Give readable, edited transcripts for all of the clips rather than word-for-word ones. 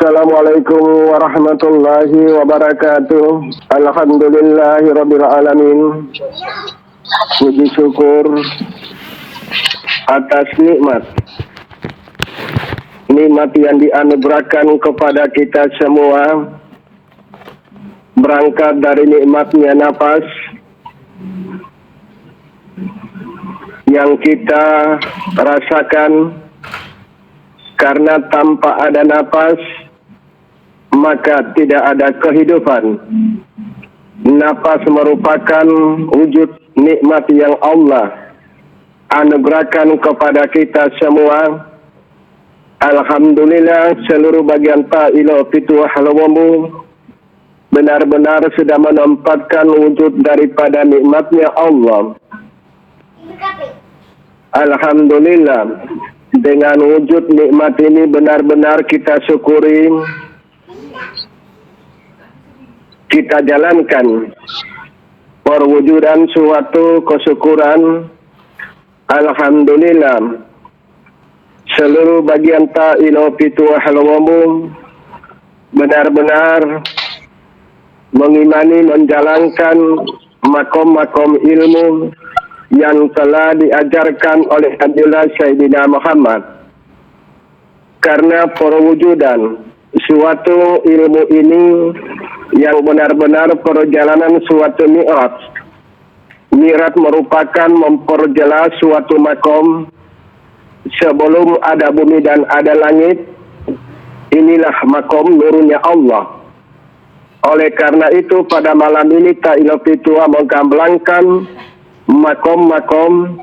Assalamualaikum warahmatullahi wabarakatuh. Alhamdulillahirabbil alamin. Puji syukur atas nikmat yang dianugerahkan kepada kita semua, berangkat dari nikmatnya nafas yang kita rasakan. Karena tanpa ada nafas, maka tidak ada kehidupan. Nafas merupakan wujud nikmat yang Allah anugerahkan kepada kita semua. Alhamdulillah, seluruh bagian ta'ila fituah halawambu benar-benar sudah menempatkan wujud daripada nikmatnya Allah. Alhamdulillah, dengan wujud nikmat ini benar-benar kita syukuri, kita jalankan perwujudan suatu kesyukuran. Alhamdulillah, seluruh bagian ta'ila fituah halawambu benar-benar mengimani, menjalankan makom-makom ilmu yang telah diajarkan oleh Nabiullah Sayyidina Muhammad. Karena perwujudan suatu ilmu ini yang benar-benar perjalanan suatu mi'raj. Mi'raj merupakan memperjelas suatu makom sebelum ada bumi dan ada langit. Inilah makom nurnya Allah. Oleh karena itu pada malam ini ta'ila fituah menggamblangkan makom-makom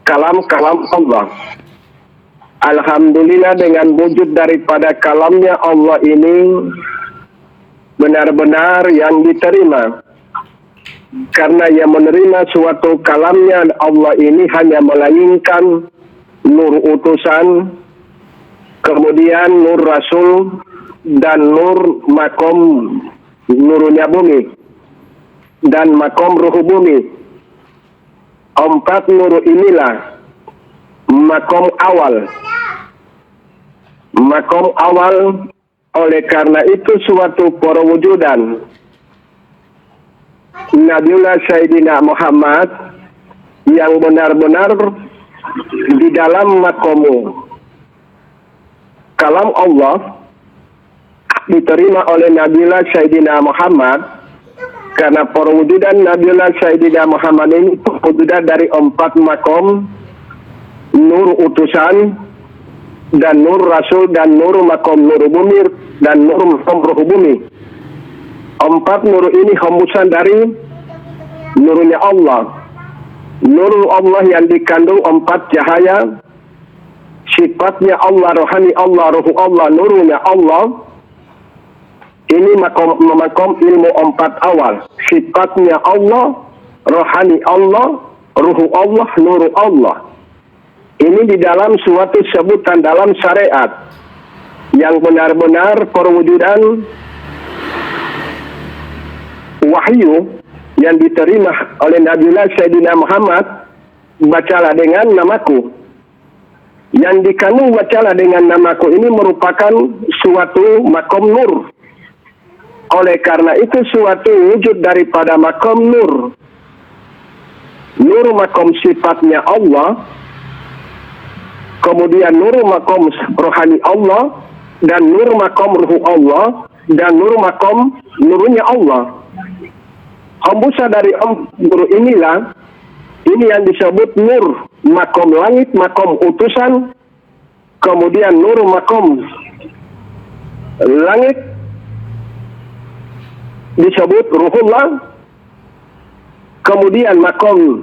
kalam-kalam Allah. Alhamdulillah, dengan wujud daripada kalamnya Allah ini benar-benar yang diterima. Karena yang menerima suatu kalamnya Allah ini hanya melainkan nur utusan, kemudian nur rasul, dan nur makom nurnya bumi, dan makom ruhu bumi. Empat nur inilah makom awal. Makom awal, oleh karena itu suatu perwujudan Nabiullah Sayyidina Muhammad yang benar-benar di dalam makomu kalam Allah diterima oleh Nabiullah Sayyidina Muhammad. Karena perwujudan Nabiullah Sayyidina Muhammad ini perwujudan dari empat makom, nur utusan, dan nur rasul, dan nur makom nur bumi, dan nur makom ruh bumi. Empat nur ini hembusan dari nurnya Allah. Nur Allah yang dikandung empat cahaya, sifatnya Allah, rohani Allah, ruh Allah, nurnya Allah. Ini makom ilmu empat awal. Sifatnya Allah, rohani Allah, ruhu Allah, nuru Allah. Ini di dalam suatu sebutan dalam syariat yang benar-benar perwujudan wahyu yang diterima oleh Nabiullah Sayyidina Muhammad. Bacalah dengan namaku. Yang dikandung bacalah dengan namaku ini merupakan suatu makom nur. Oleh karena itu suatu wujud daripada makom nur. Nur makom sifatnya Allah, kemudian nur makom rohani Allah, dan nur makom ruhu Allah, dan nur makom nurnya Allah. Hembusan dari nur inilah, ini yang disebut nur makom langit, makom utusan, kemudian nur makom langit disebut ruhullah, kemudian makom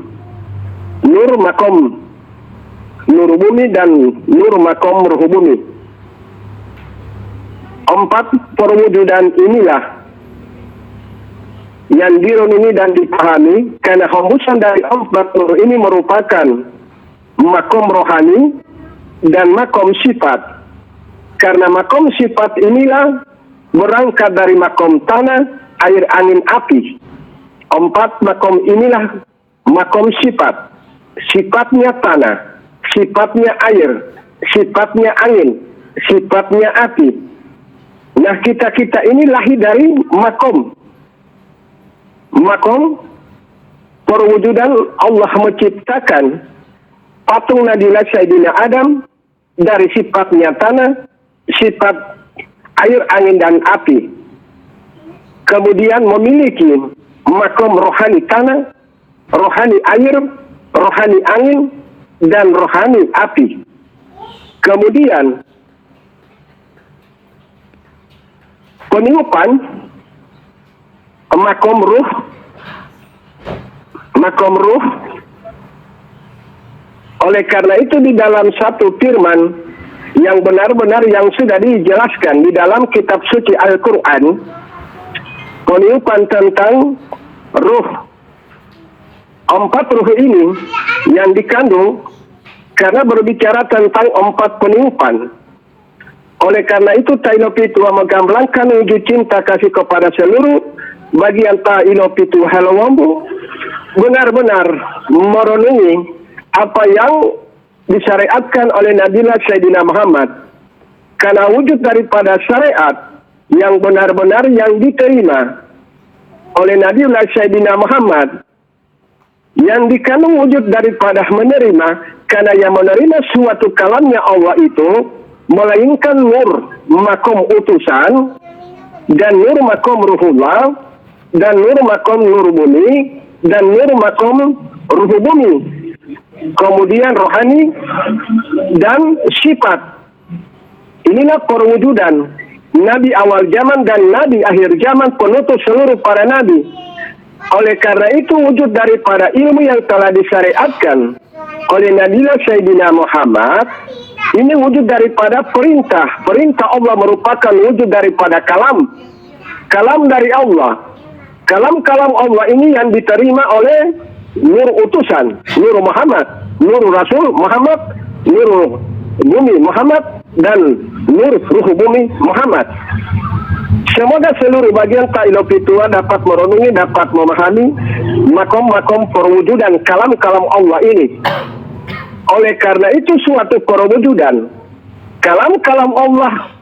nur bumi, dan nur makom ruh bumi. Empat perwujudan inilah yang dirununi dan dipahami, karena hembusan dari empat nur ini merupakan makom rohani dan makom sifat. Karena makom sifat inilah berangkat dari makom tanah, air, angin, api. Empat makom inilah makom sifat. Sifatnya tanah, sifatnya air, sifatnya angin, sifatnya api. Nah, kita-kita ini lahir dari makom. Makom perwujudan Allah menciptakan patung Nabiullah Sayyidina Adam dari sifatnya tanah, sifat air, angin, dan api. Kemudian memiliki makom rohani tanah, rohani air, rohani angin, dan rohani api. Kemudian peniupan makom ruh, oleh karena itu di dalam satu firman yang benar-benar yang sudah dijelaskan di dalam kitab suci Al-Quran, peniupan tentang ruh, 4 ruh ini yang dikandung karena berbicara tentang 4 peniupan. Oleh karena itu Tailopi Tua menggambarkan wujud cinta kasih kepada seluruh bagian Tailopi Tua Halawambu, benar-benar merenungi apa yang disyariatkan oleh Nabiullah Sayyidina Muhammad, karena wujud daripada syariat yang benar-benar yang diterima oleh Nabiullah Sayyidina Muhammad, yang dikandung wujud daripada menerima, karena yang menerima suatu kalamnya Allah itu melainkan nur makom utusan, dan nur makom ruhullah, dan nur makom nur bumi, dan nur makom ruh bumi, kemudian rohani dan sifat. Inilah perwujudan Nabi awal zaman dan Nabi akhir zaman, penutup seluruh para Nabi. Oleh karena itu wujud daripada ilmu yang telah disyariatkan oleh Nabiullah Sayyidina Muhammad, ini wujud daripada perintah. Perintah Allah merupakan wujud daripada kalam dari Allah. Kalam Allah ini yang diterima oleh nur utusan, nur Muhammad, nur Rasul Muhammad, nur bumi Muhammad, dan nur ruh bumi Muhammad. Semoga seluruh bagian Tailopi Tua dapat merenungi, dapat memahami makom-makom perwujudan kalam Allah ini. Oleh karena itu suatu perwujudan kalam Allah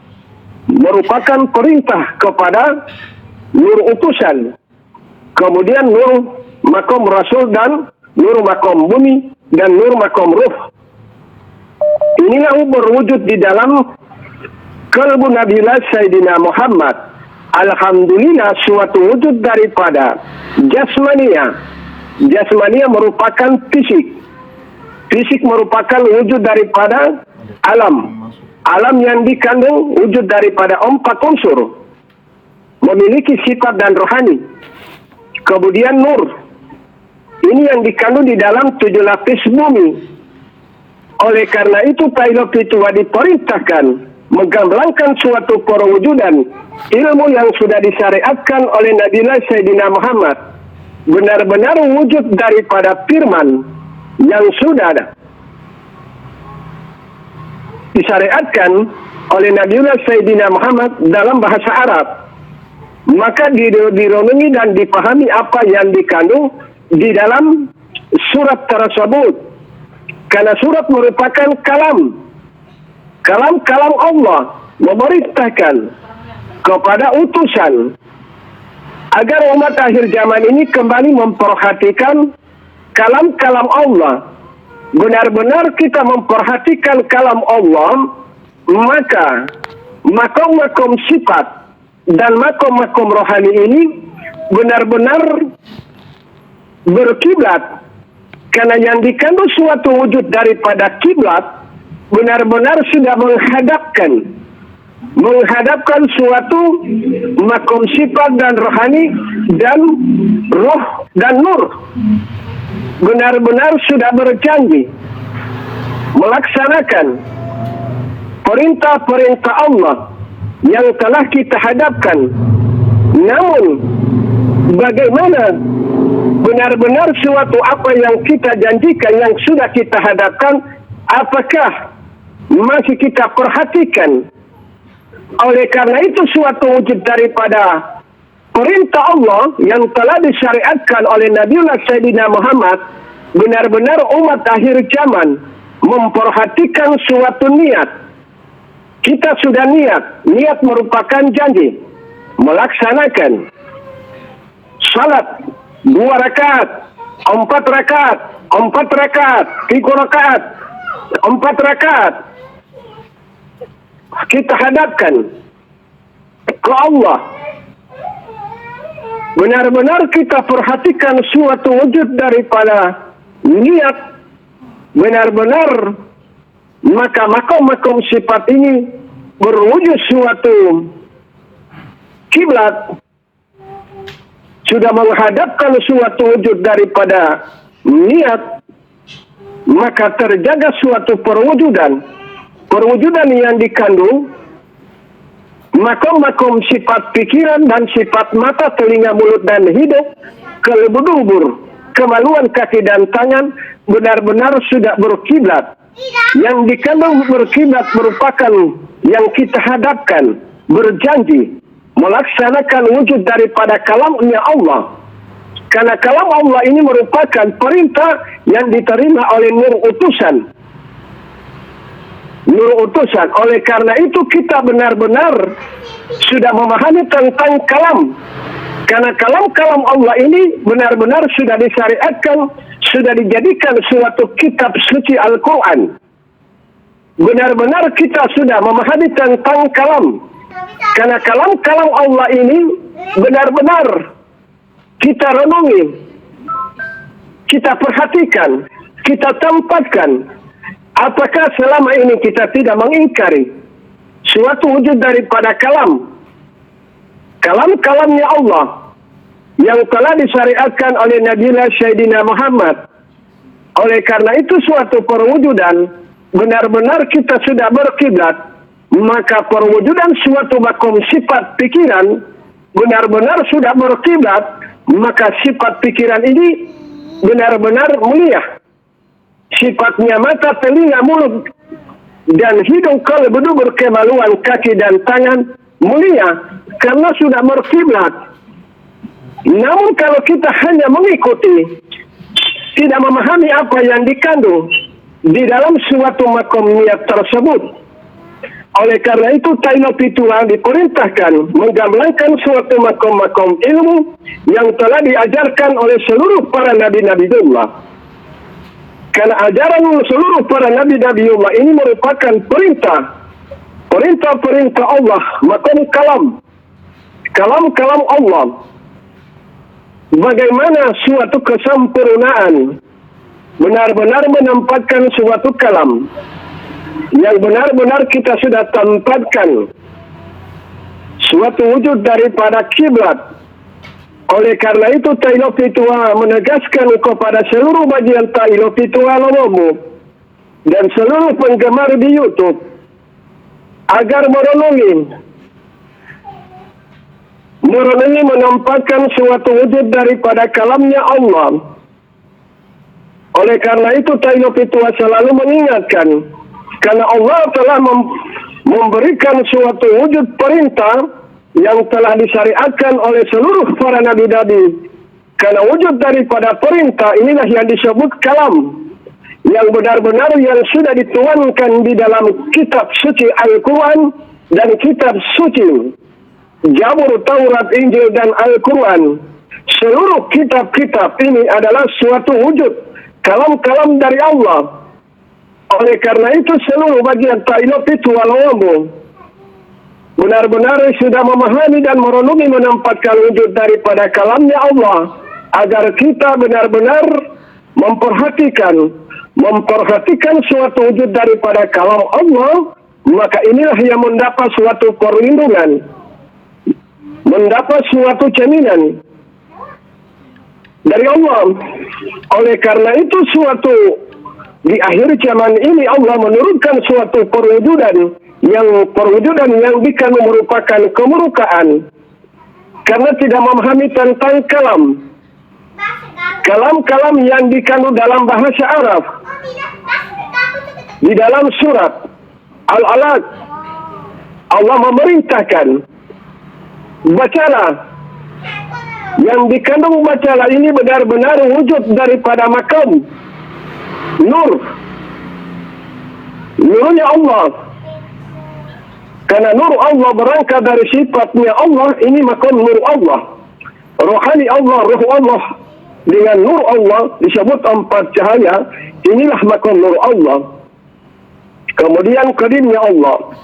merupakan perintah kepada nur utusan, kemudian nur makom Rasul, dan nur makom bumi, dan nur makom ruh. Inilah berwujud di dalam kalbu Nabiullah Sayyidina Muhammad. Alhamdulillah suatu wujud daripada jasmania. Jasmania merupakan fisik. Fisik merupakan wujud daripada alam. Alam yang dikandung wujud daripada 4 unsur, memiliki sifat dan rohani. Kemudian nur, ini yang dikandung di dalam 7 lapis bumi. Oleh karena itu Tailopi Tua diperintahkan menggambarkan suatu perwujudan ilmu yang sudah disyariatkan oleh Nabiullah Sayyidina Muhammad, benar-benar wujud daripada firman yang sudah disyariatkan oleh Nabiullah Sayyidina Muhammad dalam bahasa Arab. Maka direnungi dan dipahami apa yang dikandung di dalam surat tersebut. Karena surat merupakan kalam Allah memerintahkan kepada utusan agar umat akhir zaman ini kembali memperhatikan kalam Allah. Benar-benar kita memperhatikan kalam Allah, maka makom-makom sifat dan makom-makom rohani ini benar-benar berkiblat. Karena yang dikandung suatu wujud daripada kiblat benar-benar sudah menghadapkan suatu makom sifat dan rohani dan roh dan nur. Benar-benar sudah berjanji melaksanakan perintah-perintah Allah yang telah kita hadapkan. Namun bagaimana benar-benar suatu apa yang kita janjikan, yang sudah kita hadapkan, apakah masih kita perhatikan? Oleh karena itu suatu wujud daripada perintah Allah yang telah disyariatkan oleh Nabiullah Sayyidina Muhammad, benar-benar umat akhir zaman memperhatikan suatu niat. kita sudah niat merupakan janji, melaksanakan salat 2 rakaat, 4 rakaat, 4 rakaat, 3 rakaat, 4 rakaat, kita hadapkan ke Allah. Benar-benar kita perhatikan suatu wujud daripada niat, benar-benar maka makom sifat ini berwujud suatu kiblat, sudah menghadapkan suatu wujud daripada niat, maka terjaga suatu perwujudan yang dikandung makom sifat pikiran dan sifat mata, telinga, mulut, dan hidup, kelebur-dubur, kemaluan kaki dan tangan, benar-benar sudah berkiblat. Yang dikandung berkiblat merupakan yang kita hadapkan, berjanji melaksanakan wujud daripada kalamnya Allah. Karena kalam Allah ini merupakan perintah yang diterima oleh nur utusan. Oleh karena itu kita benar-benar sudah memahami tentang kalam. Karena kalam Allah ini benar-benar sudah disyariatkan, sudah dijadikan suatu kitab suci Al-Quran. Benar-benar kita sudah memahami tentang kalam. Karena kalam Allah ini benar-benar kita renungi, kita perhatikan, kita tempatkan. Apakah selama ini kita tidak mengingkari suatu wujud daripada kalamnya Allah yang telah disyariatkan oleh Nabiullah Sayyidina Muhammad. Oleh karena itu suatu perwujudan benar-benar kita sudah berkiblat, maka perwujudan suatu makom sifat pikiran benar-benar sudah berkiblat, maka sifat pikiran ini benar-benar mulia. Sifatnya mata, telinga, mulut, dan hidung, kalbu, berkemaluan kaki dan tangan mulia karena sudah berkiblat. Namun kalau kita hanya mengikuti, tidak memahami apa yang dikandung di dalam suatu makom niat tersebut. Oleh karena itu Taino Pitua diperintahkan menggambarkan suatu makom ilmu yang telah diajarkan oleh seluruh para nabi-nabiullah. Karena ajaran seluruh para nabi-nabiullah ini merupakan perintah Allah, makom kalam Allah. Bagaimana suatu kesempurnaan benar-benar menempatkan suatu kalam yang benar-benar kita sudah tempatkan suatu wujud daripada kiblat. Oleh karena itu Taino Pitua menegaskan kepada seluruh bagian Taino Pitua Lomomu dan seluruh penggemar di YouTube agar merenungi menempatkan suatu wujud daripada kalamnya Allah. Oleh karena itu Taino Pitua selalu mengingatkan, karena Allah telah memberikan suatu wujud perintah yang telah disyariatkan oleh seluruh para nabi-nabi. Karena wujud daripada perintah inilah yang disebut kalam, yang benar-benar yang sudah dituangkan di dalam kitab suci Al-Quran dan kitab suci Zabur, Taurat, Injil, dan Al-Quran. Seluruh kitab-kitab ini adalah suatu wujud kalam-kalam dari Allah. Oleh karena itu seluruh bagian Taino Pitua Lomomu benar-benar sudah memahami dan merenungi menempatkan wujud daripada kalamnya Allah, agar kita benar-benar memperhatikan suatu wujud daripada kalam Allah, maka inilah yang mendapat suatu perlindungan, mendapat suatu jaminan dari Allah. Oleh karena itu di akhir zaman ini Allah menurunkan suatu perwujudan yang dikandung merupakan kemurkaan karena tidak memahami tentang kalam yang dikandung dalam bahasa Arab. Di dalam surat Al-Alaq Allah memerintahkan, bacalah, yang dikandung bacalah ini benar-benar wujud daripada makam nurnya Allah. Karena nur Allah berangkat dari sifatnya Allah, ini makom nur Allah. Rohani Allah, ruh Allah dengan nur Allah disebut 4 cahaya, inilah makom nur Allah. Kemudian kadimnya Allah.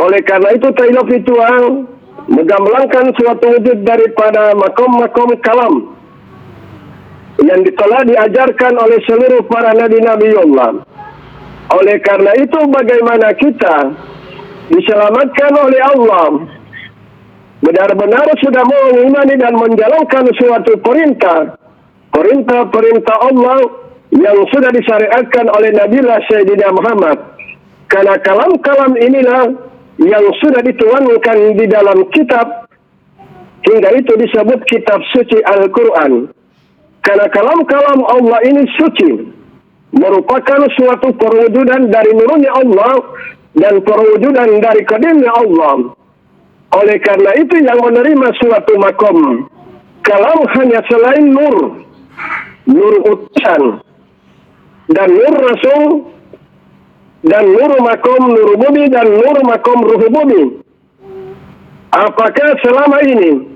Oleh karena itu ta'ala fituang menggambarkan suatu wujud daripada makom-makom kalam yang telah diajarkan oleh seluruh para nabi-nabi Allah. Oleh karena itu bagaimana kita diselamatkan oleh Allah, benar-benar sudah mengimani dan menjalankan suatu perintah Allah yang sudah disyariatkan oleh Nabiullah Sayyidina Muhammad. Karena kalam-kalam inilah yang sudah dituangkan di dalam kitab, hingga itu disebut kitab suci Al-Quran. Karena kalam-kalam Allah ini suci, merupakan suatu perwujudan dari nurnya Allah dan perwujudan dari kadimnya Allah. Oleh karena itu yang menerima suatu makom kalam hanya selain nur utusan dan nur rasul dan nur makom nur bumi dan nur makom ruh bumi. Apakah selama ini,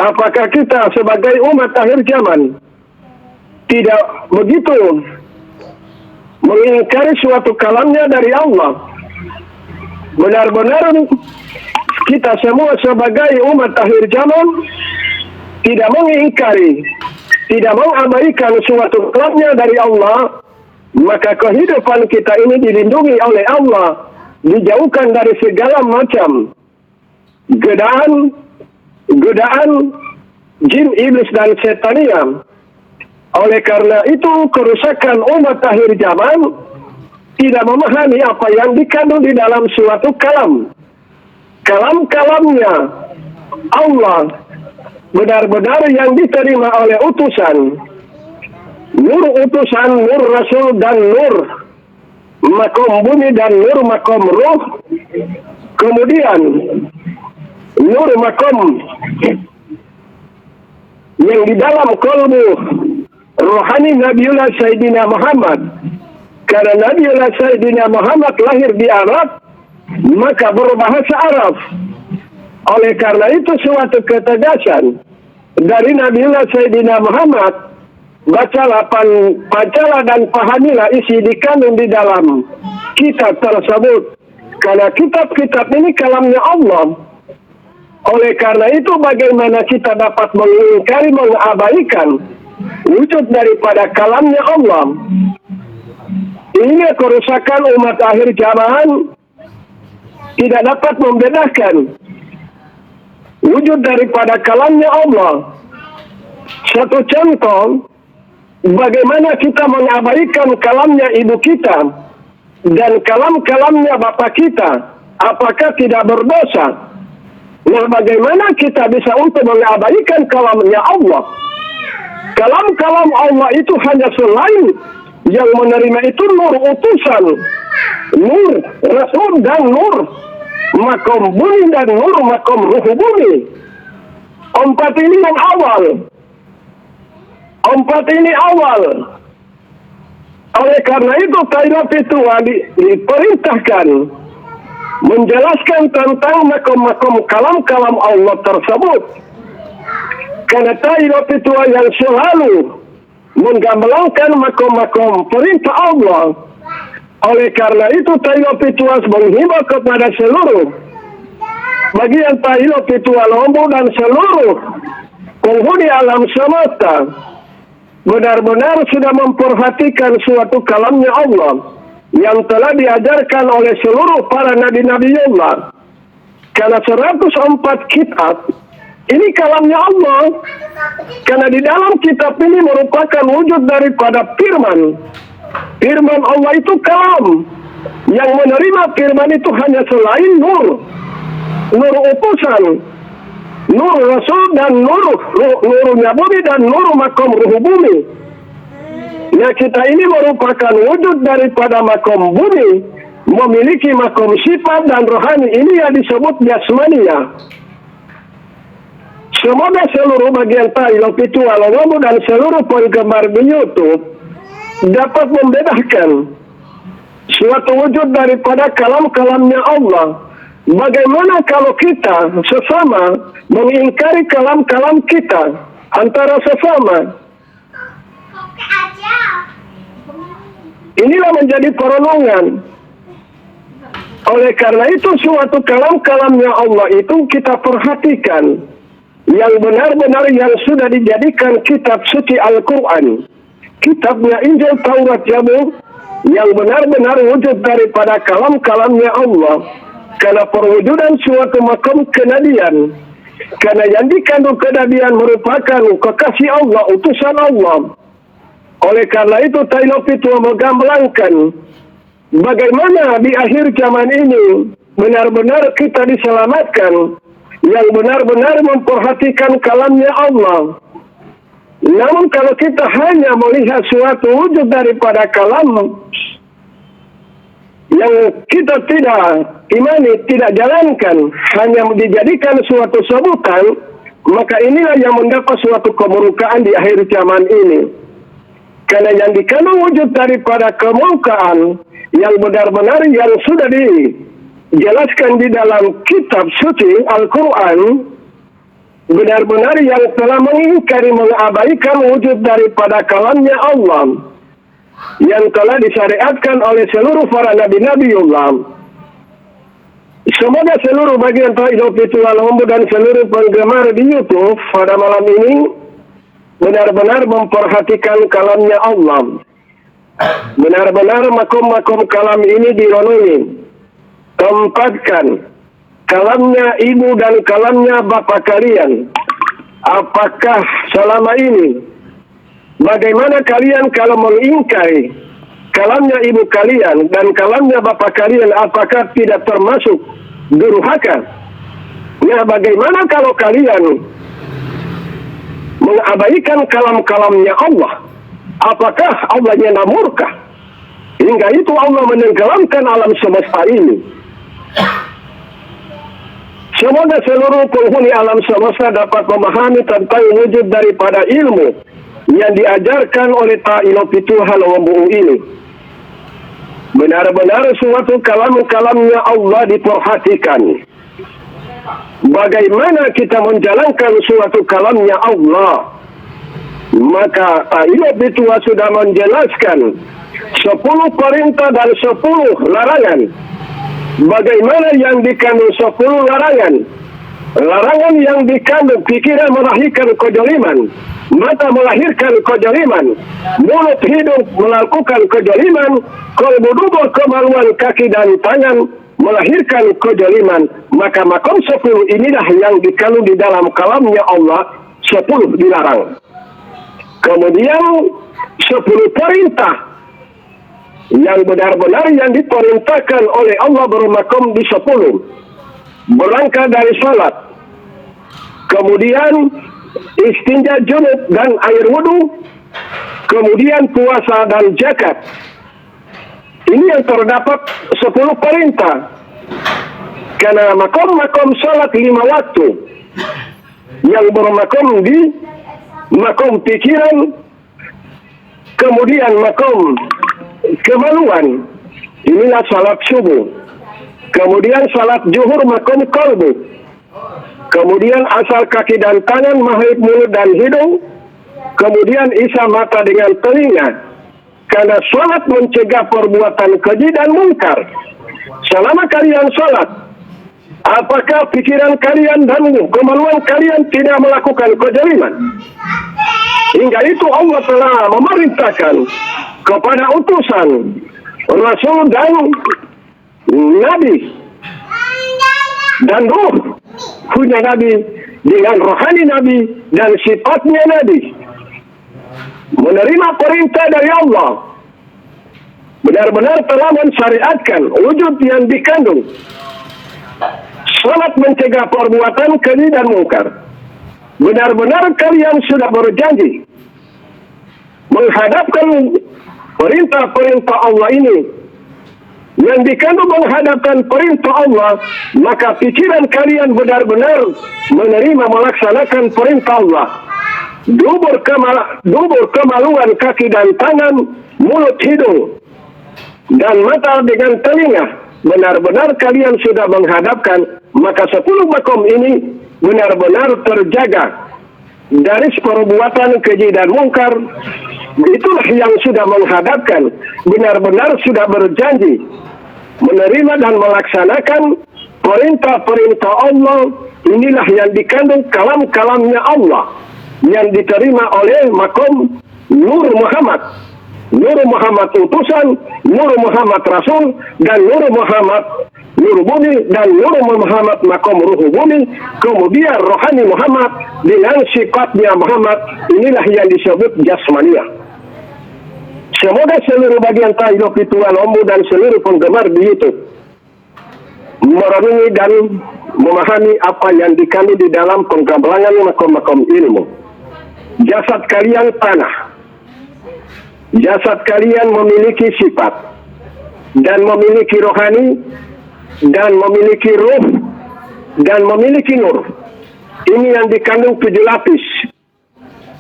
apakah kita sebagai umat akhir zaman tidak begitu mengingkari suatu kalamnya dari Allah? Benar-benar kita semua sebagai umat akhir zaman tidak mengingkari, tidak mengabaikan suatu kalamnya dari Allah, maka kehidupan kita ini dilindungi oleh Allah, dijauhkan dari segala macam godaan jin, iblis dan setania. Oleh karena itu kerusakan umat akhir zaman tidak memahami apa yang dikandung di dalam suatu kalamnya Allah benar-benar yang diterima oleh utusan, nur rasul dan nur makom bumi dan nur makom ruh, kemudian nur makom yang di dalam kolbu rohani Nabiullah Sayyidina Muhammad. Karena Nabiullah Sayyidina Muhammad lahir di Arab, maka berbahasa Arab. Oleh karena itu suatu ketegasan dari Nabiullah Sayyidina Muhammad, bacalah dan pahamilah isi dikandung di dalam kitab tersebut. Karena kitab-kitab ini kalamnya Allah. Oleh karena itu bagaimana kita dapat mengingkari, mengabaikan wujud daripada kalamnya Allah? Ini kerusakan umat akhir zaman tidak dapat membedakan wujud daripada kalamnya Allah. Satu contoh, bagaimana kita mengabaikan kalamnya ibu kita dan kalamnya bapak kita, apakah tidak berdosa? Nah, bagaimana kita bisa untuk mengabaikan kalamnya Allah? Kalam Allah itu hanya selain yang menerima itu nur utusan, nur rasul dan nur makom bumi dan nur makom ruh bumi. 4 ini yang awal. 4 ini awal. Oleh karena itu Tailab itu diperintahkan menjelaskan tentang makom-makom kalam Allah tersebut. Karena Tailab itu yang selalu menggambarkan makom-makom perintah Allah. Oleh karena itu Tailab itu menghimbau kepada seluruh bagian Tailab itu Lombok dan seluruh penghuni alam semesta benar-benar sudah memperhatikan suatu kalamnya Allah yang telah diajarkan oleh seluruh para nabi-nabi Allah. Karena 104 kitab ini kalamnya Allah. Karena di dalam kitab ini merupakan wujud daripada firman. Firman Allah itu kalam. Yang menerima firman itu hanya selain nur utusan, nur rasul dan nurnya bumi dan nur makom ruh bumi. Ya, kita ini merupakan wujud daripada makom bumi, memiliki makom sifat dan rohani. Ini yang disebut jasmania. Semoga seluruh bagian Tailab itu Lombok dan seluruh penggemar di YouTube dapat membedakan suatu wujud daripada kalam-kalamnya Allah. Bagaimana kalau kita sesama mengingkari kalam-kalam kita antara sesama? Inilah menjadi perenungan. Oleh karena itu suatu kalam-kalamnya Allah itu kita perhatikan, yang benar-benar yang sudah dijadikan kitab suci Al-Quran, kitabnya Injil, Taurat, Zabur, yang benar-benar wujud daripada kalam-kalamnya Allah. Karena perwujudan suatu makam kenabian, karena yang dikandung kenabian merupakan kekasih Allah, utusan Allah. Oleh karena itu Tailopi tua menggambarkan bagaimana di akhir zaman ini benar-benar kita diselamatkan, yang benar-benar memperhatikan kalamnya Allah. Namun kalau kita hanya melihat suatu wujud daripada kalam yang kita tidak imani, tidak jalankan, hanya dijadikan suatu sebutan, maka inilah yang mendapat suatu kemurkaan di akhir zaman ini. Karena yang dikandung wujud daripada kemurkaan yang benar-benar yang sudah dijelaskan di dalam kitab suci Al-Quran, benar-benar yang telah mengingkari, mengabaikan wujud daripada kalamnya Allah yang telah disyariatkan oleh seluruh para nabi-nabiullah. Semoga seluruh bagian Tailopi tua Lombok dan seluruh penggemar di YouTube pada malam ini benar-benar memperhatikan kalamnya Allah. Benar-benar makom-makom kalam ini direnungi. Tempatkan kalamnya ibu dan kalamnya bapak kalian. Apakah selama ini bagaimana kalian kalau mengingkari kalamnya ibu kalian dan kalamnya bapak kalian, apakah tidak termasuk durhaka? Nah, bagaimana kalau kalian mengabaikan kalam-kalamnya Allah? Apakah Allahnya murka? Hingga itu Allah menenggelamkan alam semesta ini. Semoga seluruh penghuni alam semesta dapat memahami tentang wujud daripada ilmu yang diajarkan oleh Tailopi tua Lombok ini. Benar-benar suatu kalam-kalamnya Allah diperhatikan. Bagaimana kita menjalankan suatu kalamnya Allah? Maka Tailopi tua sudah menjelaskan 10 perintah dan 10 larangan. Bagaimana yang dikandung 10 larangan? Larangan yang dikandung pikiran melahirkan kejoliman, mata melahirkan kejoliman, mulut hidung melakukan kejoliman, kalbu dubur kemaluan kaki dan tangan melahirkan kejoliman. Maka makom 10 inilah yang dikandung di dalam kalamnya Allah, 10 dilarang. Kemudian 10 perintah yang benar-benar yang diperintahkan oleh Allah bermakom di 10. Berangkat dari salat, kemudian istinja junub dan air wudu, kemudian puasa dan zakat. Ini yang terdapat 10 perintah. Karena makom-makom salat 5 waktu yang bermakom di makom pikiran, kemudian makom kemaluan, inilah salat subuh. Kemudian salat zuhur makom kalbu. Kemudian asal kaki dan tangan, mahib mulut dan hidung. Kemudian isya mata dengan telinga. Karena salat mencegah perbuatan keji dan mungkar. Selama kalian salat, apakah pikiran kalian dan kemaluan kalian tidak melakukan kezaliman? Hingga itu Allah telah memerintahkan kepada utusan Rasul dan Nabi dan ruh punya Nabi dengan rohani Nabi dan sifatnya Nabi menerima perintah dari Allah, benar-benar telah mensyariatkan wujud yang dikandung salat mencegah perbuatan keji dan mungkar. Benar-benar kalian sudah berjanji menghadapkan perintah-perintah Allah ini. Yang dikandung menghadapkan perintah Allah, maka pikiran kalian benar-benar menerima melaksanakan perintah Allah. Dubur kemaluan kaki dan tangan, mulut hidung dan mata dengan telinga. Benar-benar kalian sudah menghadapkan, maka 10 makom ini benar-benar terjaga dari perbuatan keji dan mungkar. Itulah yang sudah menghadapkan, benar-benar sudah berjanji menerima dan melaksanakan perintah-perintah Allah. Inilah yang dikandung kalam-kalamnya Allah yang diterima oleh makom Nur Muhammad. Nur Muhammad utusan, Nur Muhammad Rasul, dan Nur Muhammad Nur Bumi, dan Nur Muhammad makom Ruhu Bumi, kemudian Rohani Muhammad dengan sifatnya Muhammad. Inilah yang disebut jasmania. Semoga seluruh bagian Tayyip Tuan Ombu dan seluruh penggemar di YouTube merenungi dan memahami apa yang dikandung di dalam penggablangan makom-makom ilmu. Jasad kalian tanah. Jasad kalian memiliki sifat dan memiliki rohani dan memiliki ruh dan memiliki nur. Ini yang dikandung 7 lapis.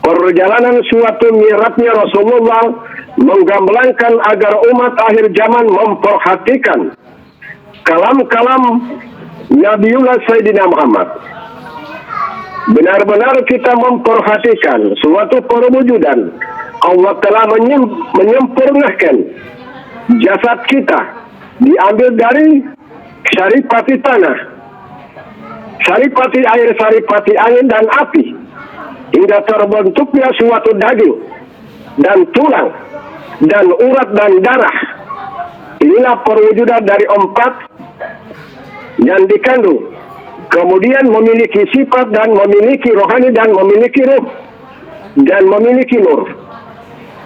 Perjalanan suatu mi'rajnya Rasulullah menggamblangkan agar umat akhir zaman memperhatikan kalam-kalam Nabiullah Sayyidina Muhammad. Benar-benar kita memperhatikan suatu perwujudan. Allah telah menyempurnakan jasad kita, diambil dari saripati tanah, saripati air, saripati angin, dan api, hingga terbentuknya suatu daging dan tulang dan urat dan darah. Inilah perwujudan dari 4 yang dikandung. Kemudian memiliki sifat dan memiliki rohani dan memiliki ruh dan memiliki nur.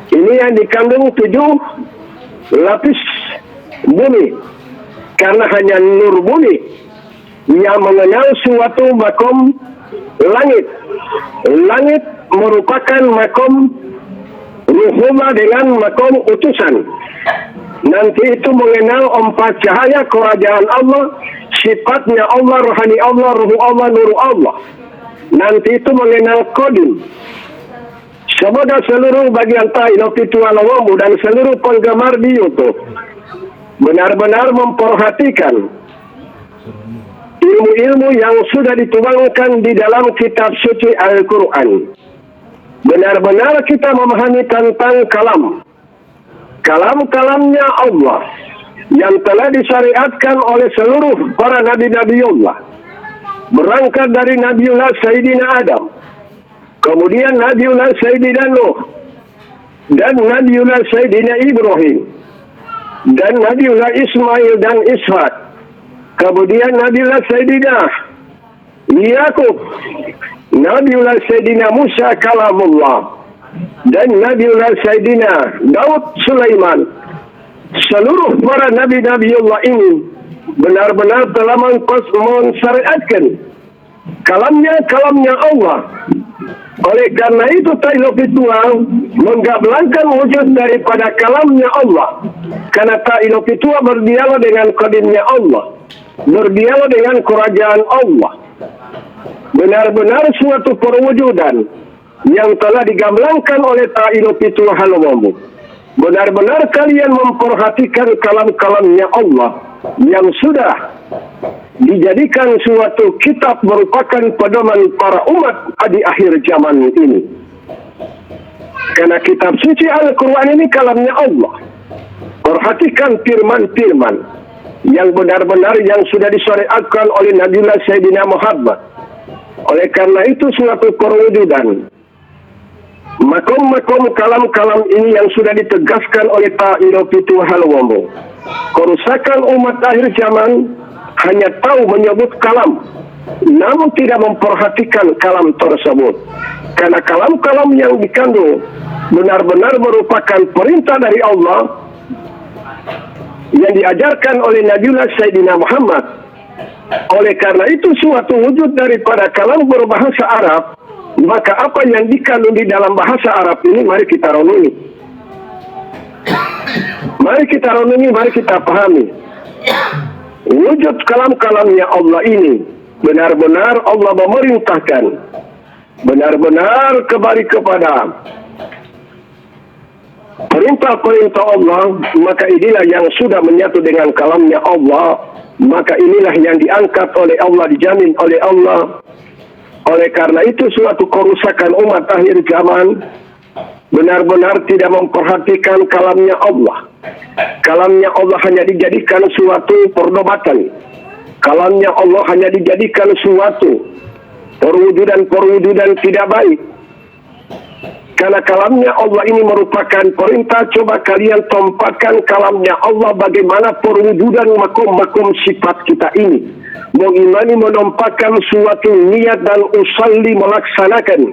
Ini yang dikandung 7 lapis bumi. Karena hanya nur bumi yang mengenal suatu makom langit. Langit merupakan makom ruhuma dengan makom utusan. Nanti itu mengenal 4 cahaya kerajaan Allah, sifatnya Allah, rohani Allah, ruh Allah, nur Allah. Nanti itu mengenal kodim. Semoga seluruh bagian Tayyip Tuan Ombu dan seluruh penggemar di YouTube benar-benar memperhatikan ilmu-ilmu yang sudah dituangkan di dalam kitab suci Al-Quran. Benar-benar kita memahami tentang kalam-kalamnya Allah yang telah disyariatkan oleh seluruh para nabi-nabiullah. Berangkat dari Nabiullah Sayyidina Adam, kemudian Nabiullah Sayyidina Nuh, dan Nabiullah Sayyidina Ibrahim, dan Nabiullah Ismail dan Ishak, kemudian Nabiullah Sayyidina Yakub, Nabiullah Sayyidina Musa kalamullah, dan Nabiullah Sayyidina Daud Sulaiman. Seluruh para nabi-nabiullah ini benar-benar telah mensyariatkan kalamnya Allah. Oleh karena itu Tayyip Tuan menggamblangkan wujud daripada kalamnya Allah. Karena Tayyip Tuan berdialog dengan kodimnya Allah, berdialog dengan kerajaan Allah. Benar-benar suatu perwujudan yang telah digamblangkan oleh Tayyip Tuan Ombu. Benar-benar kalian memperhatikan kalam-kalamnya Allah yang sudah dijadikan suatu kitab merupakan pedoman para umat di akhir zaman ini. Karena kitab suci Al-Quran ini kalamnya Allah. Perhatikan firman-firman yang benar-benar yang sudah disyariatkan oleh Nabiullah Sayyidina Muhammad. Oleh karena itu suatu perwujudan makom-makom kalam-kalam ini yang sudah ditegaskan oleh Tayyip Tuan Ombu. Kerusakan umat akhir zaman hanya tahu menyebut kalam, namun tidak memperhatikan kalam tersebut. Karena kalam-kalam yang dikandung benar-benar merupakan perintah dari Allah yang diajarkan oleh Nabiullah Sayyidina Muhammad. Oleh karena itu suatu wujud daripada kalam berbahasa Arab, maka apa yang dikandung di dalam bahasa Arab ini mari kita renungi. Mari kita renungi, mari kita pahami. Wujud kalam-kalamnya Allah ini benar-benar Allah memerintahkan, benar-benar kembali kepada perintah-perintah Allah, maka inilah yang sudah menyatu dengan kalamnya Allah, maka inilah yang diangkat oleh Allah, dijamin oleh Allah. Oleh karena itu suatu kerusakan umat akhir zaman benar-benar tidak memperhatikan kalamnya Allah. Kalamnya Allah hanya dijadikan suatu perdebatan. Kalamnya Allah hanya dijadikan suatu perwujudan tidak baik. Karena kalamnya Allah ini merupakan perintah, coba kalian tempatkan kalamnya Allah bagaimana perwujudan makom-makom sifat kita ini. Mengimani menempatkan suatu niat dan usalli melaksanakan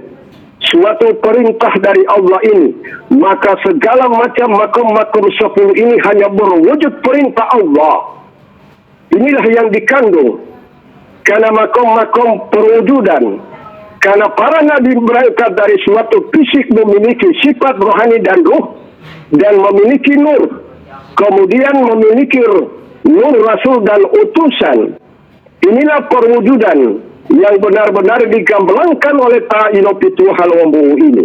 suatu perintah dari Allah ini. Maka segala macam makom-makom 10 ini hanya berwujud perintah Allah. Inilah yang dikandung. Karena makom-makom perwujudan. Karena para nabi berangkat dari suatu fisik memiliki sifat rohani dan ruh. Dan memiliki nur. Kemudian memiliki nur rasul dan utusan. Inilah perwujudan yang benar-benar digamblangkan oleh Ta'inopitu Halwambu ini.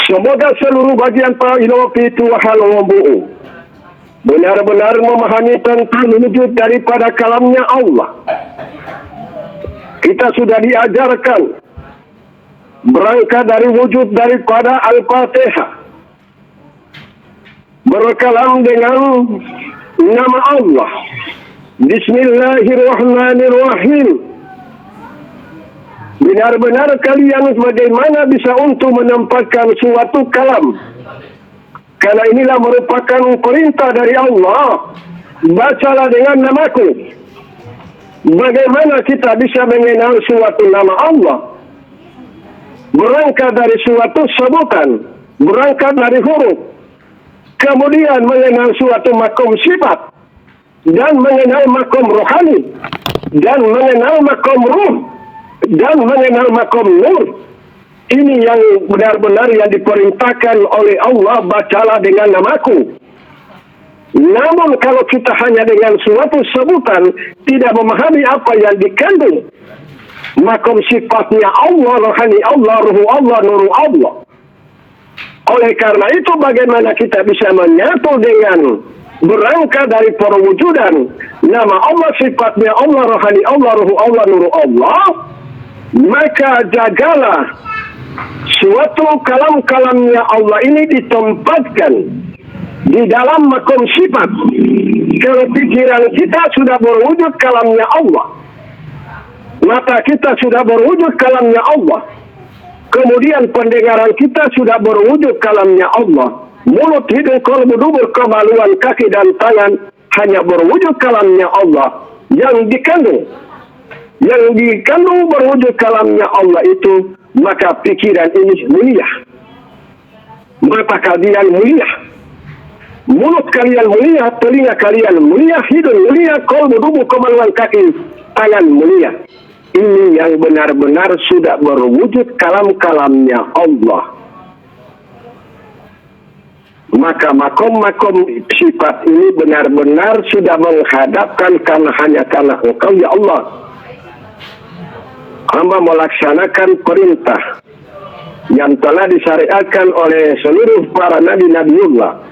Semoga seluruh bagian Ta'inopitu Halwambu benar-benar memahami tentang wujud daripada kalamnya Allah. Kita sudah diajarkan berangkat dari wujud daripada Al-Fatihah, berkalam dengan nama Allah. Bismillahirrahmanirrahim. Benar-benar kalian bagaimana bisa untuk menempatkan suatu kalam. Karena inilah merupakan perintah dari Allah. Bacalah dengan namaku. Bagaimana kita bisa mengenal suatu nama Allah? Berangkat dari suatu sebutan. Berangkat dari huruf. Kemudian mengenal suatu makom sifat. Dan mengenal makom rohani. Dan mengenal makom ruh. Dan mengenal makom nur. Ini yang benar-benar yang diperintahkan oleh Allah, bacalah dengan namaku. Namun kalau kita hanya dengan suatu sebutan, tidak memahami apa yang dikandung makom sifatnya Allah, rohani Allah, ruhu Allah, nuru Allah. Oleh karena itu bagaimana kita bisa menyatu dengan berangkat dari perwujudan nama Allah, sifatnya Allah, rohani Allah, ruhu Allah, nuru Allah. Maka jagalah suatu kalam-kalamnya Allah ini ditempatkan di dalam makom sifat. Kalau pikiran kita sudah berwujud kalamnya Allah, mata kita sudah berwujud kalamnya Allah, kemudian pendengaran kita sudah berwujud kalamnya Allah, mulut, hidung, kolbu, dubur, kemaluan, kaki dan tangan hanya berwujud kalamnya Allah. Yang dikandung berwujud kalamnya Allah itu, maka pikiran ini mulia, mata kalian mulia, mulut kalian mulia, telinga kalian mulia, hidung mulia, kolbu, tubuh, kemaluan kaki, tangan mulia. Ini yang benar-benar sudah berwujud kalam-kalamnya Allah. Maka makom-makom sifat ini benar-benar sudah menghadapkan hanya karena Engkau ya Allah. Hamba melaksanakan perintah yang telah disyariatkan oleh seluruh para nabi-nabiullah.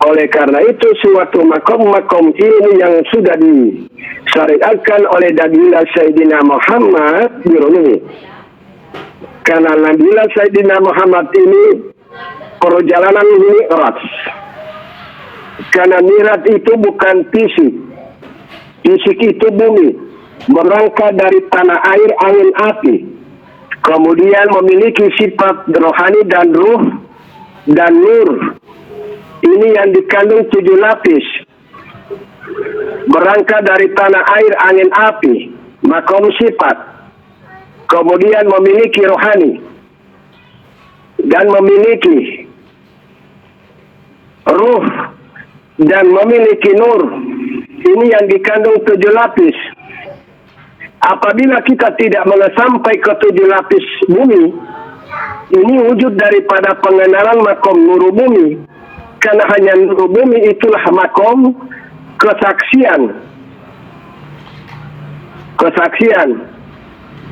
Oleh karena itu suatu makom-makom ini yang sudah disyariatkan oleh Nabiullah Sayyidina Muhammad dirunungi. Karena Nabiullah Sayyidina Muhammad ini perjalanan mi'raj. Karena mi'raj itu bukan fisik. Fisik itu bumi. Berangkat dari tanah air, angin, api. Kemudian memiliki sifat rohani dan ruh dan nur. Ini yang dikandung 7 lapis. Berangkat dari tanah air, angin, api. Makom sifat. Kemudian memiliki rohani. Dan memiliki ruh. Dan memiliki nur. Ini yang dikandung 7 lapis. Apabila kita tidak sampai ke 7 lapis bumi, ini wujud daripada pengenalan makom nuru bumi. Karena hanya nuru bumi itulah makom kesaksian.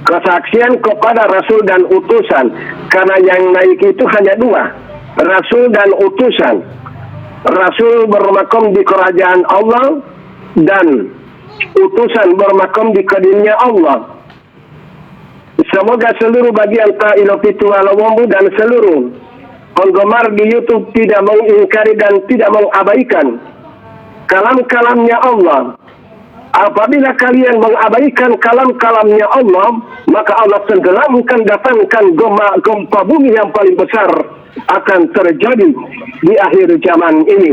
Kesaksian kepada Rasul dan utusan. Karena yang naik itu hanya 2. Rasul dan utusan. Rasul bermakom di kerajaan Allah dan utusan bermakom di kedinya Allah. Semoga seluruh bagian Ta'ilo Pitu Alawambu dan seluruh penggemar di YouTube tidak mengingkari dan tidak mengabaikan kalam-kalamnya Allah. Apabila kalian mengabaikan kalam-kalamnya Allah, maka Allah tenggelamkan, datangkan gempa bumi yang paling besar akan terjadi di akhir zaman ini.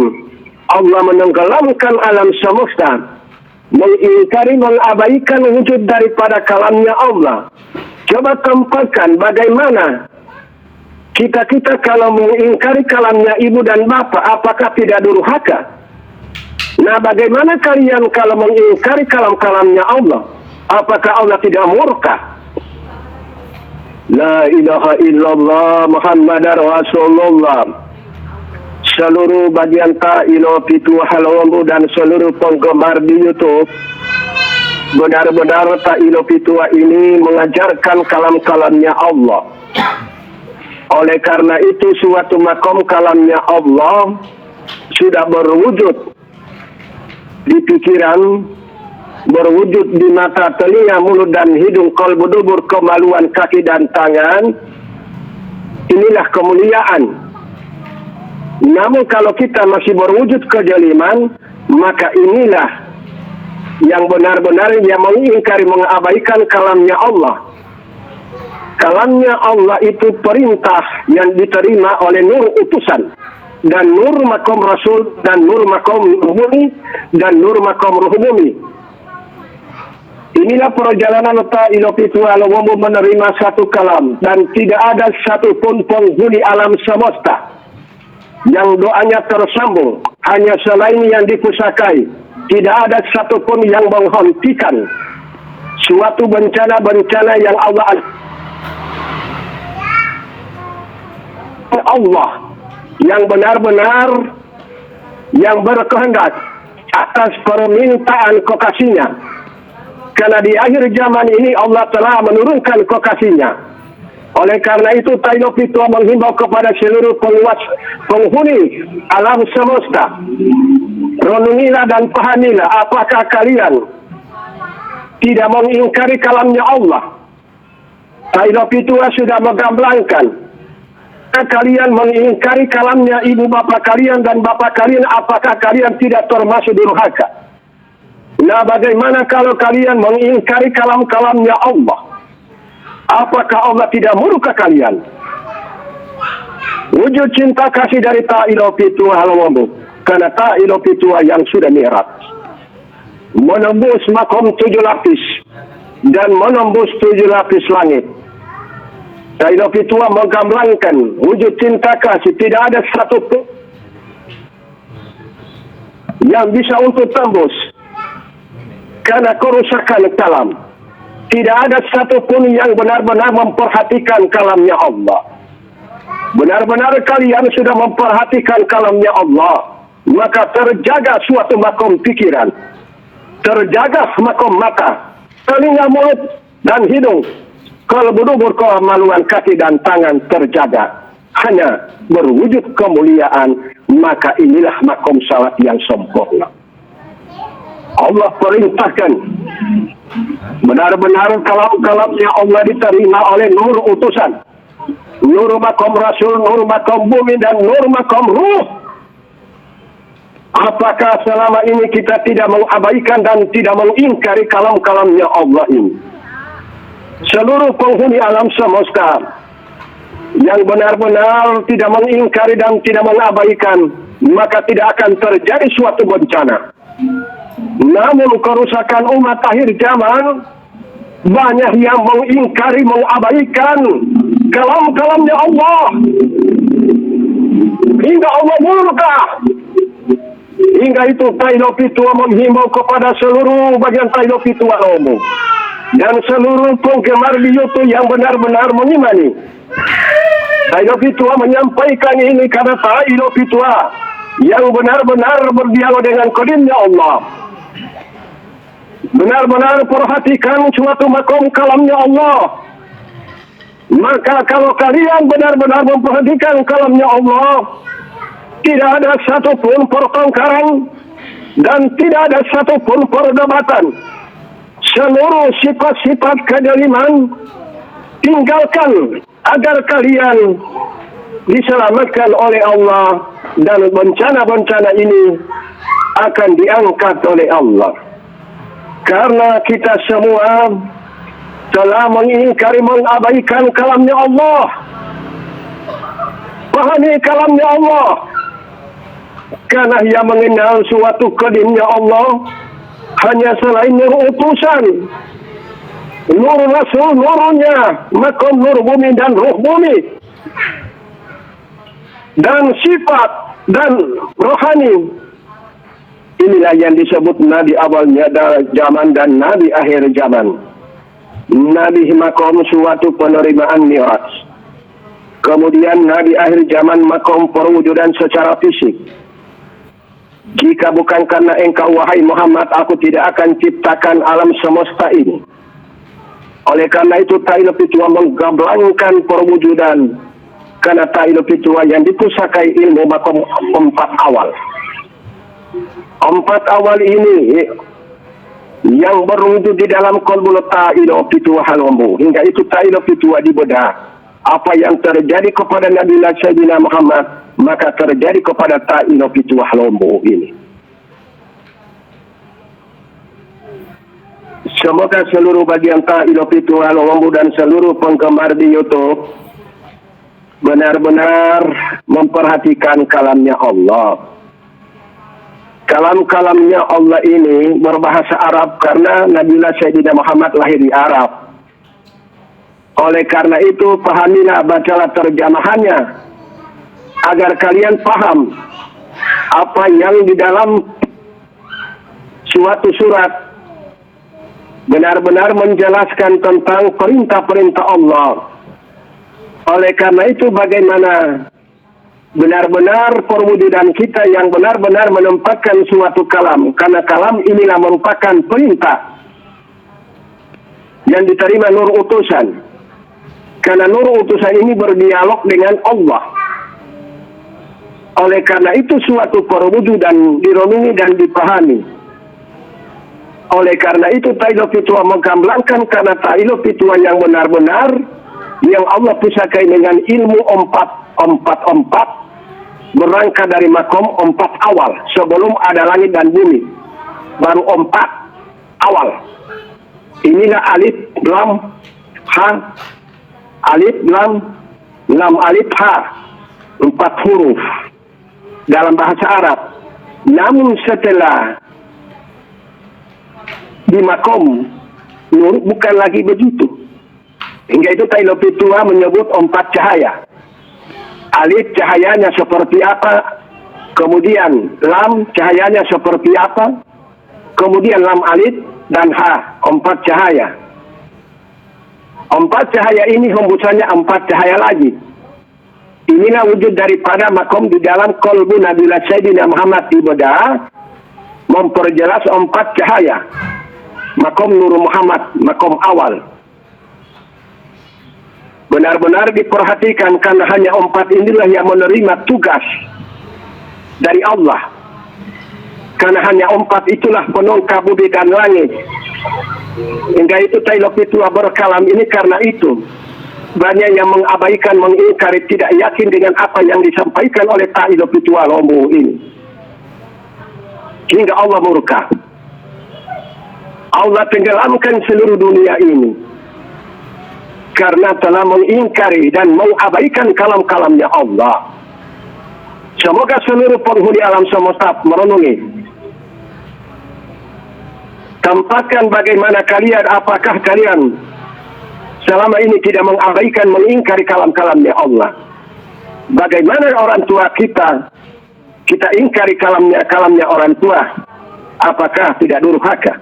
Allah menenggelamkan alam semesta, mengingkari, mengabaikan wujud daripada kalamnya Allah. Coba tempatkan bagaimana kita kalau mengingkari kalamnya ibu dan bapak, apakah tidak durhaka? Nah, bagaimana kalian kalau mengingkari kalam-kalamnya Allah? Apakah Allah tidak murka? La ilaha illallah Muhammadar Rasulullah. Seluruh bagian Ta'ilo Pitu Halawambu dan seluruh penggemar di YouTube, benar-benar Ta'ilo Pitua ini mengajarkan kalam-kalamnya Allah. Oleh karena itu suatu makom kalamnya Allah sudah berwujud di pikiran, berwujud di mata, telinga, mulut dan hidung, qalbu, dubur, kemaluan, kaki dan tangan. Inilah kemuliaan. Namun kalau kita masih berwujud kejaliman, maka inilah yang benar-benar yang mengingkari, mengabaikan kalamnya Allah. Kalamnya Allah itu perintah yang diterima oleh nur utusan, dan nur makom Rasul, dan nur makom bumi, dan nur makom ruh bumi. Inilah perjalanan Ta'ilo Pitu Alawambu menerima satu kalam, dan tidak ada satupun penghuni alam semesta yang doanya tersambung, hanya selain yang dipusakai. Tidak ada satupun yang menghentikan suatu bencana-bencana yang Allah yang benar-benar yang berkehendak atas permintaan kekasihnya. Karena di akhir zaman ini Allah telah menurunkan kekasihnya. Oleh karena itu Ta'ilo Pitu menghimbau kepada seluruh penghuni alam semesta, renungilah dan pahamilah, apakah kalian tidak mengingkari kalamnya Allah? Ta'ilo Pitu sudah menggamblangkan, kalian mengingkari kalamnya ibu bapak kalian dan bapak kalian, apakah kalian tidak termasuk durhaka? Nah, bagaimana kalau kalian mengingkari kalam-kalamnya Allah? Apakah Allah tidak murka kalian? Wujud cinta kasih dari Ta'ilo Pitu Halawambu, karena Ta'ilo Pitu yang sudah mi'raj, menembus makom 7 lapis dan menembus 7 lapis langit. Ta'ilo Pitu menggamblangkan wujud cinta kasih, tidak ada satu pun yang bisa untuk tembus karena kerusakan kalam. Tidak ada satupun yang benar-benar memperhatikan kalamnya Allah. Benar-benar kalian sudah memperhatikan kalamnya Allah, maka terjaga suatu makom pikiran, terjaga makom mata, telinga, mulut dan hidung, qalbu, dubur, kemaluan, kaki dan tangan terjaga. Hanya berwujud kemuliaan, maka inilah makom salat yang sempurna. Allah perintahkan benar-benar kalam-kalamnya Allah diterima oleh nur utusan, nur makom Rasul, nur makom bumi dan nur makom ruh. Apakah selama ini kita tidak mengabaikan dan tidak mengingkari kalam-kalamnya Allah ini? Seluruh penghuni alam semesta yang benar-benar tidak mengingkari dan tidak mengabaikan, maka tidak akan terjadi suatu bencana. Namun kerusakan umat akhir zaman, banyak yang mengingkari, mengabaikan kalam-kalamnya Allah, hingga Allah murka. Hingga itu Ta'ilo Pitu menghimbau kepada seluruh bagian Ta'ilo Pitu umum dan seluruh penggemar di YouTube yang benar-benar mengimani. Ta'ilo Pitu menyampaikan ini karena Ta'ilo Pitu yang benar-benar berdialog dengan kodimnya Allah, benar-benar perhatikan suatu makom kalamnya Allah. Maka kalau kalian benar-benar memperhatikan kalamnya Allah, tidak ada satupun pertengkaran dan tidak ada satupun perdebatan. Seluruh sifat-sifat kejaliman tinggalkan agar kalian diselamatkan oleh Allah, dan bencana-bencana ini akan diangkat oleh Allah. Karena kita semua telah mengingkari, mengabaikan kalamnya Allah. Pahami kalamnya Allah, karena ia mengenal suatu kedimnya Allah hanya selain nur utusan, nur rasul, nurnya, makom nur bumi dan ruh bumi, dan sifat dan rohani. Inilah yang disebut Nabi awalnya zaman dan Nabi akhir zaman. Nabi makom suatu penerimaan mi'raj. Kemudian Nabi akhir zaman makom perwujudan secara fisik. Jika bukan karena engkau wahai Muhammad, aku tidak akan ciptakan alam semesta ini. Oleh karena itu ta'ila pitua menggablangkan perwujudan, karena ta'ila pitua yang dipusakai ilmu makom 4 awal. 4 awal ini yang berwujud di dalam qalbul ta'ila pitua halombu. Hingga itu ta'ila pitua dibedah. Apa yang terjadi kepada Nabi Sayyidina Muhammad, maka terjadi kepada ta'ila pitua halombu ini. Semoga seluruh bagian ta'ila pitua halombu dan seluruh penggemar di YouTube benar-benar memperhatikan kalamnya Allah. Kalam-kalamnya Allah ini berbahasa Arab karena Nabi Sayyidina Muhammad lahir di Arab. Oleh karena itu pahamilah, bacalah terjemahannya agar kalian paham apa yang di dalam suatu surat benar-benar menjelaskan tentang perintah-perintah Allah. Oleh karena itu bagaimana benar-benar perwujudan kita yang benar-benar menempatkan suatu kalam, karena kalam inilah merupakan perintah yang diterima nur utusan. Karena nur utusan ini berdialog dengan Allah. Oleh karena itu suatu perwujudan direnungi dan dipahami. Oleh karena itu ta'ila fitua menggamblangkan, karena ta'ila fitua yang benar-benar yang Allah pusakai dengan ilmu 4 berangkat dari makom 4 awal sebelum ada langit dan bumi, baru 4 awal. Inilah alif lam ha, alif lam alif ha, 4 huruf dalam bahasa Arab. Namun setelah di makom nur bukan lagi begitu. Hingga itu ta'ila fitua menyebut 4 cahaya. Alif cahayanya seperti apa, kemudian lam cahayanya seperti apa, kemudian lam alif dan ha, 4 cahaya. 4 cahaya ini hembusannya 4 cahaya lagi. Inilah wujud daripada makom di dalam qalbu Nabi Sayyidina Muhammad ibadah, memperjelas 4 cahaya. Makom Nur Muhammad, makom awal. Benar-benar diperhatikan karena hanya 4 inilah yang menerima tugas dari Allah. Karena hanya 4 itulah penongkap bumi dan langit. Hingga itu ta'ila fitua berkalam ini karena itu. Banyak yang mengabaikan, mengingkari, tidak yakin dengan apa yang disampaikan oleh ta'ila fitua lomu ini. Hingga Allah murka. Allah tenggelamkan seluruh dunia ini. Karena telah mengingkari dan mengabaikan kalam-kalamnya Allah. Semoga seluruh penghuni alam semesta merenungi. Tempatkan bagaimana kalian, apakah kalian selama ini tidak mengabaikan, mengingkari kalam-kalamnya Allah. Bagaimana orang tua kita ingkari kalamnya orang tua. Apakah tidak durhaka?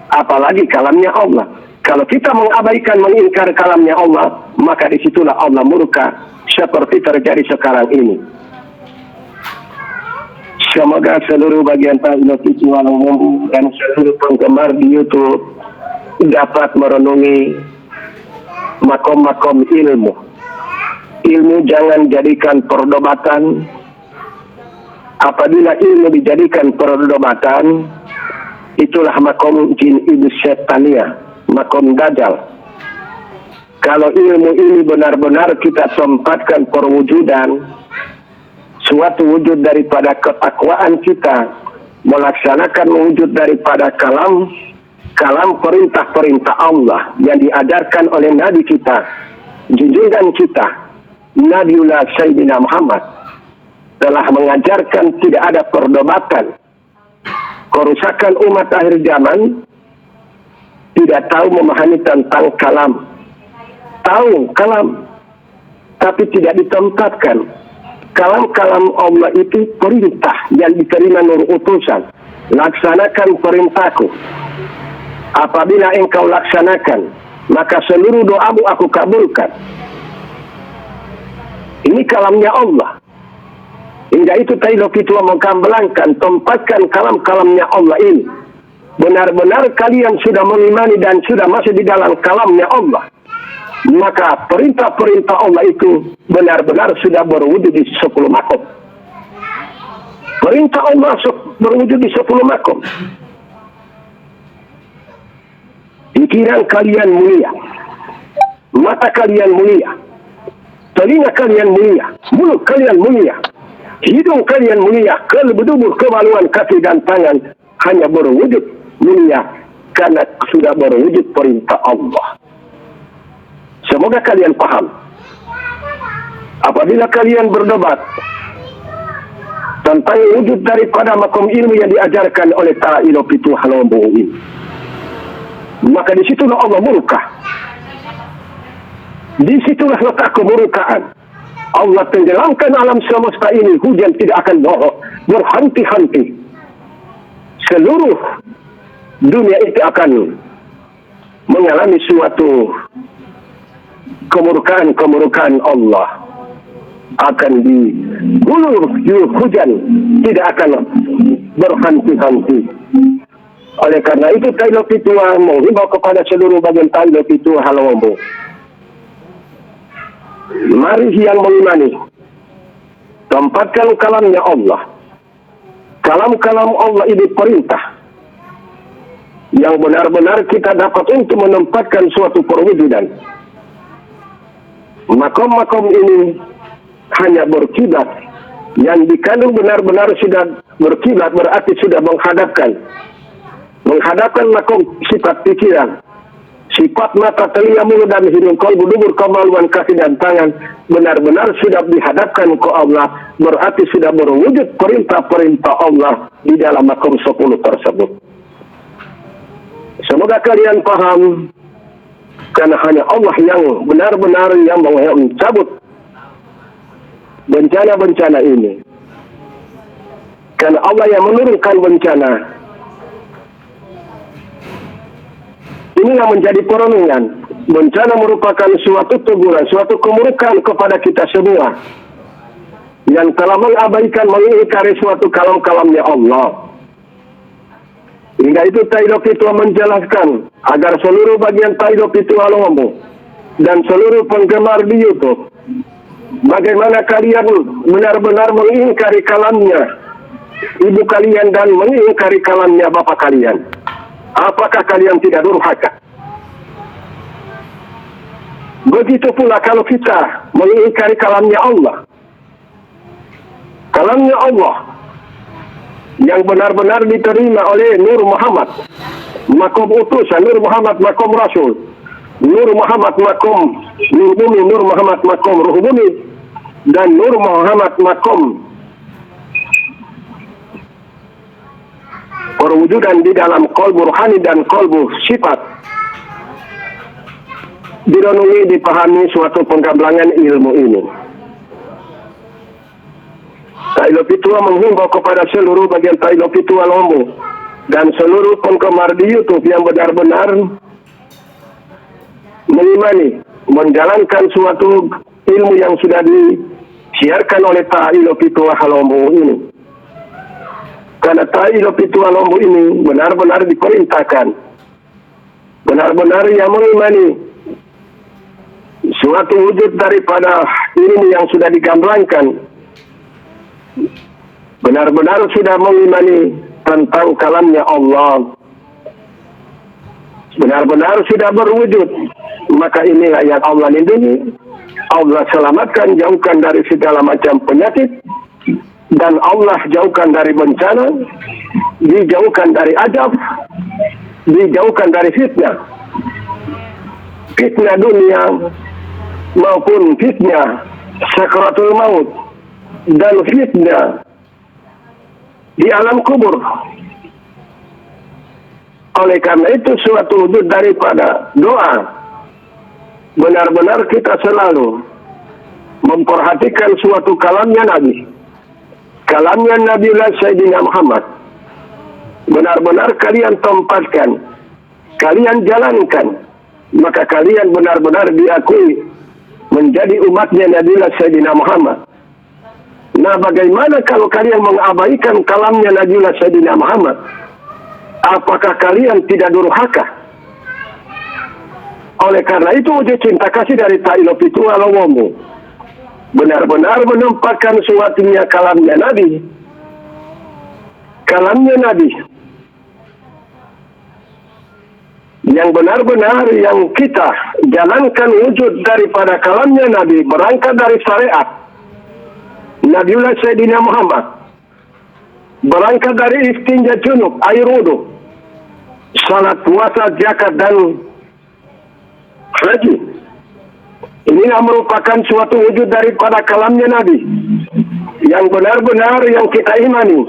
Apalagi kalamnya Allah. Kalau kita mengabaikan, mengingkar kalamnya Allah, maka disitulah Allah murka seperti terjadi sekarang ini. Semoga seluruh bagian ta'ila fitua dan seluruh penggemar di YouTube dapat merenungi, makom-makom ilmu. Ilmu jangan jadikan perdebatan. Apabila ilmu dijadikan perdebatan, itulah makom jin iblis setania, makom dajjal. Kalau ilmu ini benar-benar kita tempatkan perwujudan, suatu wujud daripada ketakwaan kita, melaksanakan wujud daripada kalam perintah-perintah Allah yang diajarkan oleh Nabi kita, junjungan kita, Nabiullah Sayyidina Muhammad, telah mengajarkan tidak ada perdebatan. Kerusakan umat akhir zaman tidak tahu memahami tentang kalam. Tahu kalam, tapi tidak ditempatkan. Kalam-kalam Allah itu perintah yang diterima nur utusan. Laksanakan perintahku. Apabila engkau laksanakan, maka seluruh doamu aku kabulkan. Ini kalamnya Allah. Hingga itu Tailo Kitua mengkambelangkan, tempatkan kalam-kalamnya Allah ini. Benar-benar kalian sudah mengimani dan sudah masuk di dalam kalamnya Allah. Maka perintah-perintah Allah itu benar-benar sudah berwujud di 10 makom. Perintah Allah berwujud di 10 makom. Pikiran kalian mulia, mata kalian mulia, telinga kalian mulia, mulut kalian mulia, hidung kalian mulia, kalbu dubur, kemaluan kaki dan tangan hanya berwujud mulia karena sudah berwujud perintah Allah. Semoga kalian paham. Apabila kalian berdebat tentang wujud daripada makom ilmu yang diajarkan oleh Ta'ila Pitu Halombo ini, maka disitulah Allah murka. Disitulah letak kemurkaan. Allah tenggelamkan alam semesta ini, hujan tidak akan berhenti-henti. Seluruh dunia itu akan mengalami suatu kemurkaan Allah. Akan digulur hujan, tidak akan berhenti-henti. Oleh karena itu Tailo Pitua menghimbau kepada seluruh bagian Tailo Pitua Halombo. Mari yang mengimani, tempatkan kalamnya Allah. Kalam-kalam Allah ini perintah yang benar-benar kita dapat untuk menempatkan suatu perwujudan. Makom-makom ini hanya berkiblat. Yang dikandung benar-benar sudah berkiblat, berarti sudah menghadapkan makom sifat pikiran, sifat mata, telinga, mulut dan hidung, kalbu, dubur, kemaluan kaki dan tangan benar-benar sudah dihadapkan ke Allah, berarti sudah berwujud perintah-perintah Allah di dalam makom 10 tersebut. Semoga kalian paham, karena hanya Allah yang benar-benar yang mencabut bencana-bencana ini. Karena Allah yang menurunkan bencana. Inilah menjadi perenungan. Bencana merupakan suatu teguran, suatu kemurukan kepada kita semua yang telah mengabaikan, mengingkari suatu kalam-kalamnya Allah. Hingga itu Tailo Pitua menjelaskan agar seluruh bagian Tailo Pitua Lombok dan seluruh penggemar di YouTube, bagaimana kalian benar-benar mengingkari kalamnya ibu kalian dan mengingkari kalamnya bapak kalian. Apakah kalian tidak durhaka? Begitu pula kalau kita mengingkari kalamnya Allah. Kalamnya Allah yang benar-benar diterima oleh Nur Muhammad, makom utusan, Nur Muhammad makom Rasul, Nur Muhammad makom Nur Bumi, Nur Muhammad makom Ruh Bumi, dan Nur Muhammad makom perwujudan di dalam kolbu rohani dan kolbu sifat. Direnungi, dipahami suatu penggablangan ilmu ini. Tailo Pitua menghimbau kepada seluruh bagian Tailo Pitua Lombok dan seluruh penggemar di YouTube yang benar-benar mengimani, menjalankan suatu ilmu yang sudah disiarkan oleh Tailo Pitua Lombok ini. Karena Tailo Pitua Lombok ini benar-benar diperintahkan, benar-benar yang mengimani suatu wujud daripada ilmu yang sudah digamblangkan, benar-benar sudah mengimani tentang kalamnya Allah, benar-benar sudah berwujud, maka inilah yang Allah lindungi, Allah selamatkan, jauhkan dari segala macam penyakit, dan Allah jauhkan dari bencana, dijauhkan dari adab, dijauhkan dari fitnah, fitnah dunia maupun fitnah sakaratul maut dan fitnah di alam kubur. Oleh karena itu suatu wujud daripada doa, benar-benar kita selalu memperhatikan suatu kalamnya Nabi, kalamnya Nabiullah Sayyidina Muhammad. Benar-benar kalian tempatkan, kalian jalankan, maka kalian benar-benar diakui menjadi umatnya Nabiullah Sayyidina Muhammad. Nah, bagaimana kalau kalian mengabaikan kalamnya Nabiullah Sayyidina Muhammad? Apakah kalian tidak durhaka? Oleh karena itu wujud cinta kasih dari Ta'ilop itu alawamu benar-benar menempatkan suatunya kalamnya Nabi, kalamnya Nabi yang benar-benar yang kita jalankan wujud daripada kalamnya Nabi, berangkat dari syariat Nabiullah Sayyidina Muhammad, berangkat dari istinja junub, air wudu, salat, puasa, zakat, dan haji. Inilah merupakan suatu wujud daripada kalamnya Nabi yang benar-benar yang kita imani.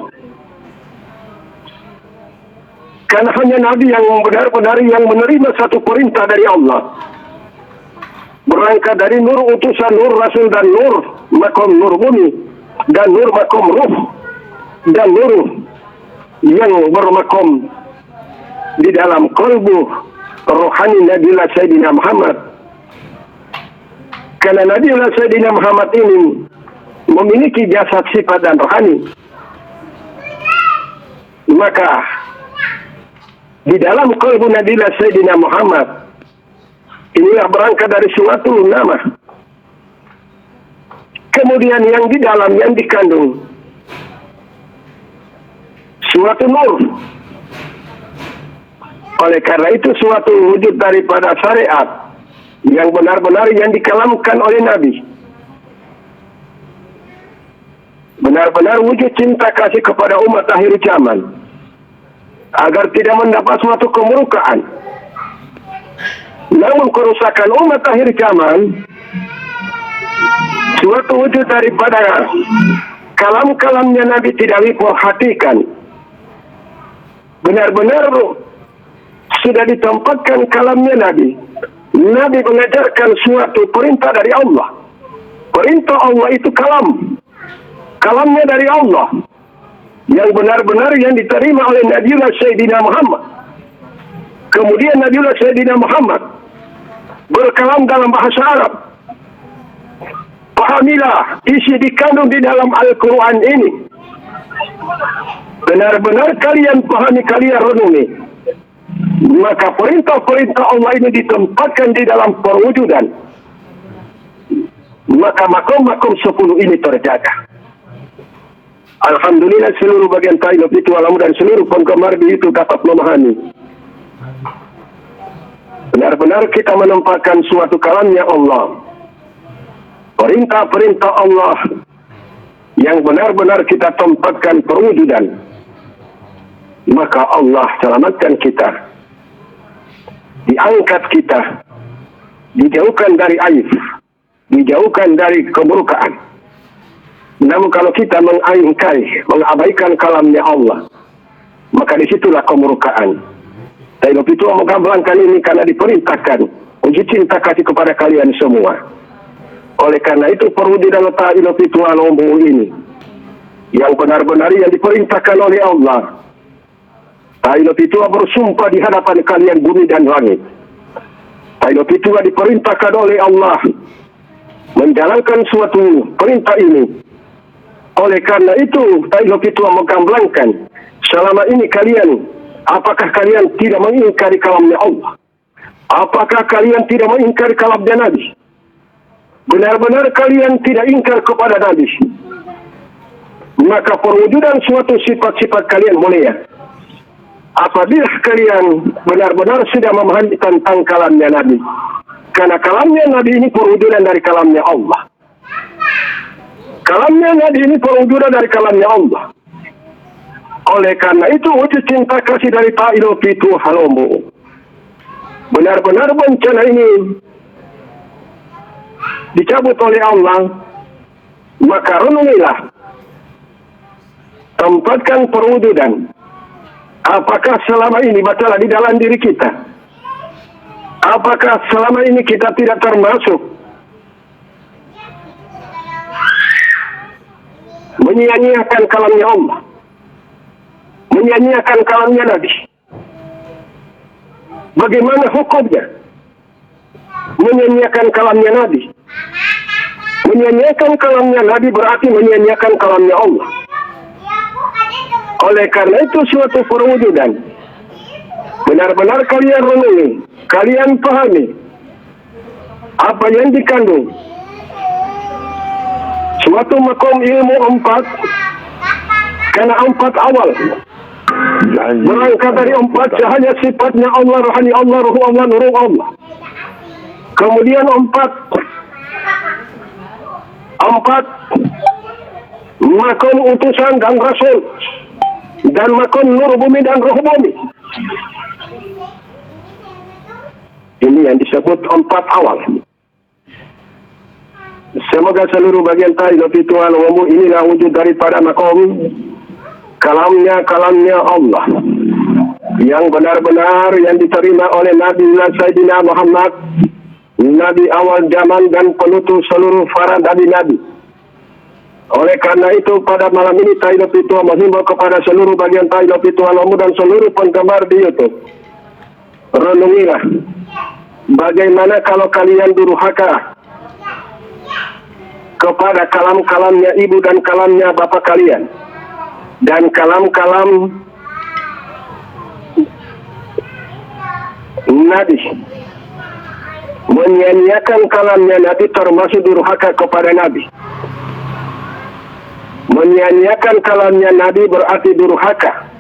Karena hanya Nabi yang benar-benar yang menerima satu perintah dari Allah, berangkat dari nur utusan, nur rasul, dan nur makom nur bumi, dan nur makom ruh, dan nur yang bermakom di dalam kalbu rohani Nabiullah Sayyidina Muhammad. Karena Nabiullah Sayyidina Muhammad ini memiliki jasad, sifat, dan rohani, maka di dalam kalbu Nabiullah Sayyidina Muhammad inilah berangkat dari suatu nama, kemudian yang di dalam, yang dikandung suatu nur. Oleh karena itu suatu wujud daripada syariat yang benar-benar yang dikalamkan oleh Nabi, benar-benar wujud cinta kasih kepada umat akhir zaman, agar tidak mendapat suatu kemurkaan. Namun kerusakan umat akhir zaman, suatu wujud daripada kalam-kalamnya Nabi tidak diperhatikan. Benar-benar sudah ditempatkan kalamnya Nabi. Nabi mengajarkan suatu perintah dari Allah. Perintah Allah itu kalam, kalamnya dari Allah, yang benar-benar yang diterima oleh Nabiullah Sayyidina Muhammad. Kemudian Nabiullah Sayyidina Muhammad berkalam dalam bahasa Arab. Pahamilah isi dikandung di dalam Al-Quran ini. Benar-benar kalian pahami, kalian renungi. Maka perintah-perintah Allah ini ditempatkan di dalam perwujudan. Maka makom-makom 10 ini terjaga. Alhamdulillah seluruh bagian Ta'ilop itu alamu dan seluruh penggemar itu dapat memahami. Benar-benar kita menempatkan suatu kalamnya Allah, perintah-perintah Allah yang benar-benar kita tempatkan perwujudan, maka Allah selamatkan kita, diangkat kita, dijauhkan dari aib, dijauhkan dari keburukan. Namun kalau kita mengingkari, mengabaikan kalamnya Allah, maka disitulah keburukan. Ta'ilop itu menggambarkan ini karena diperintahkan uji cinta kasih kepada kalian semua. Oleh karena itu perlu di dalam Ta'ilop itu alamu ini yang benar-benar yang diperintahkan oleh Allah. Ta'ilop itu bersumpah di hadapan kalian bumi dan langit. Ta'ilop itu diperintahkan oleh Allah menjalankan suatu perintah ini. Oleh karena itu Ta'ilop itu menggambarkan selama ini kalian, apakah kalian tidak mengingkari kalamnya Allah? Apakah kalian tidak mengingkari kalamnya Nabi? benar-benar kalian tidak ingkar kepada Nabi, maka perwujudan suatu sifat-sifat kalian mulia. Apabila kalian benar-benar sudah memahami tentang kalamnya Nabi, karena kalamnya Nabi ini perwujudan dari kalamnya Allah. Kalamnya Nabi ini perwujudan dari kalamnya Allah. Oleh karena itu, wujud cinta kasih dari Ta'ilo Pitu Halomo. Benar-benar bencana ini dicabut oleh Allah, maka renungilah, tempatkan perwujudan. Apakah selama ini masalah di dalam diri kita? Apakah selama ini kita tidak termasuk menyia-nyiakan kalamnya Allah, menyia-nyiakan kalamnya Nabi? Bagaimana hukumnya menyia-nyiakan kalamnya Nabi? Menyia-nyiakan kalamnya Nabi berarti menyia-nyiakan kalamnya Allah. Oleh karena itu suatu perwujudan, benar-benar kalian renungi, kalian pahami apa yang dikandung suatu makom ilmu 4, karena 4 awal berangkat dari 4 cahaya sifatnya Allah, rohani Allah, ruh Allah, nurul Allah. Kemudian 4 makom utusan dan rasul, dan makom nur bumi dan roh bumi. Ini yang disebut 4 awal. Semoga seluruh bagian Ta'ilo Pitu Halomo inilah wujud daripada makom kalamnya Allah, yang benar-benar yang diterima oleh Nabi Sayyidina Muhammad, Nabi awal zaman dan penutup seluruh para nabi-nabi. Oleh karena itu pada malam ini Ta'ilo Pitu menghimbau kepada seluruh bagian Ta'ilo Pitu Halomo dan seluruh penggemar di YouTube, renungilah bagaimana kalau kalian durhaka kepada kalam-kalamnya ibu dan kalamnya bapak kalian, dan kalam-kalam Nabi, menyia-nyiakan kalamnya Nabi termasuk durhaka kepada Nabi. Menyia-nyiakan kalamnya Nabi berarti durhaka.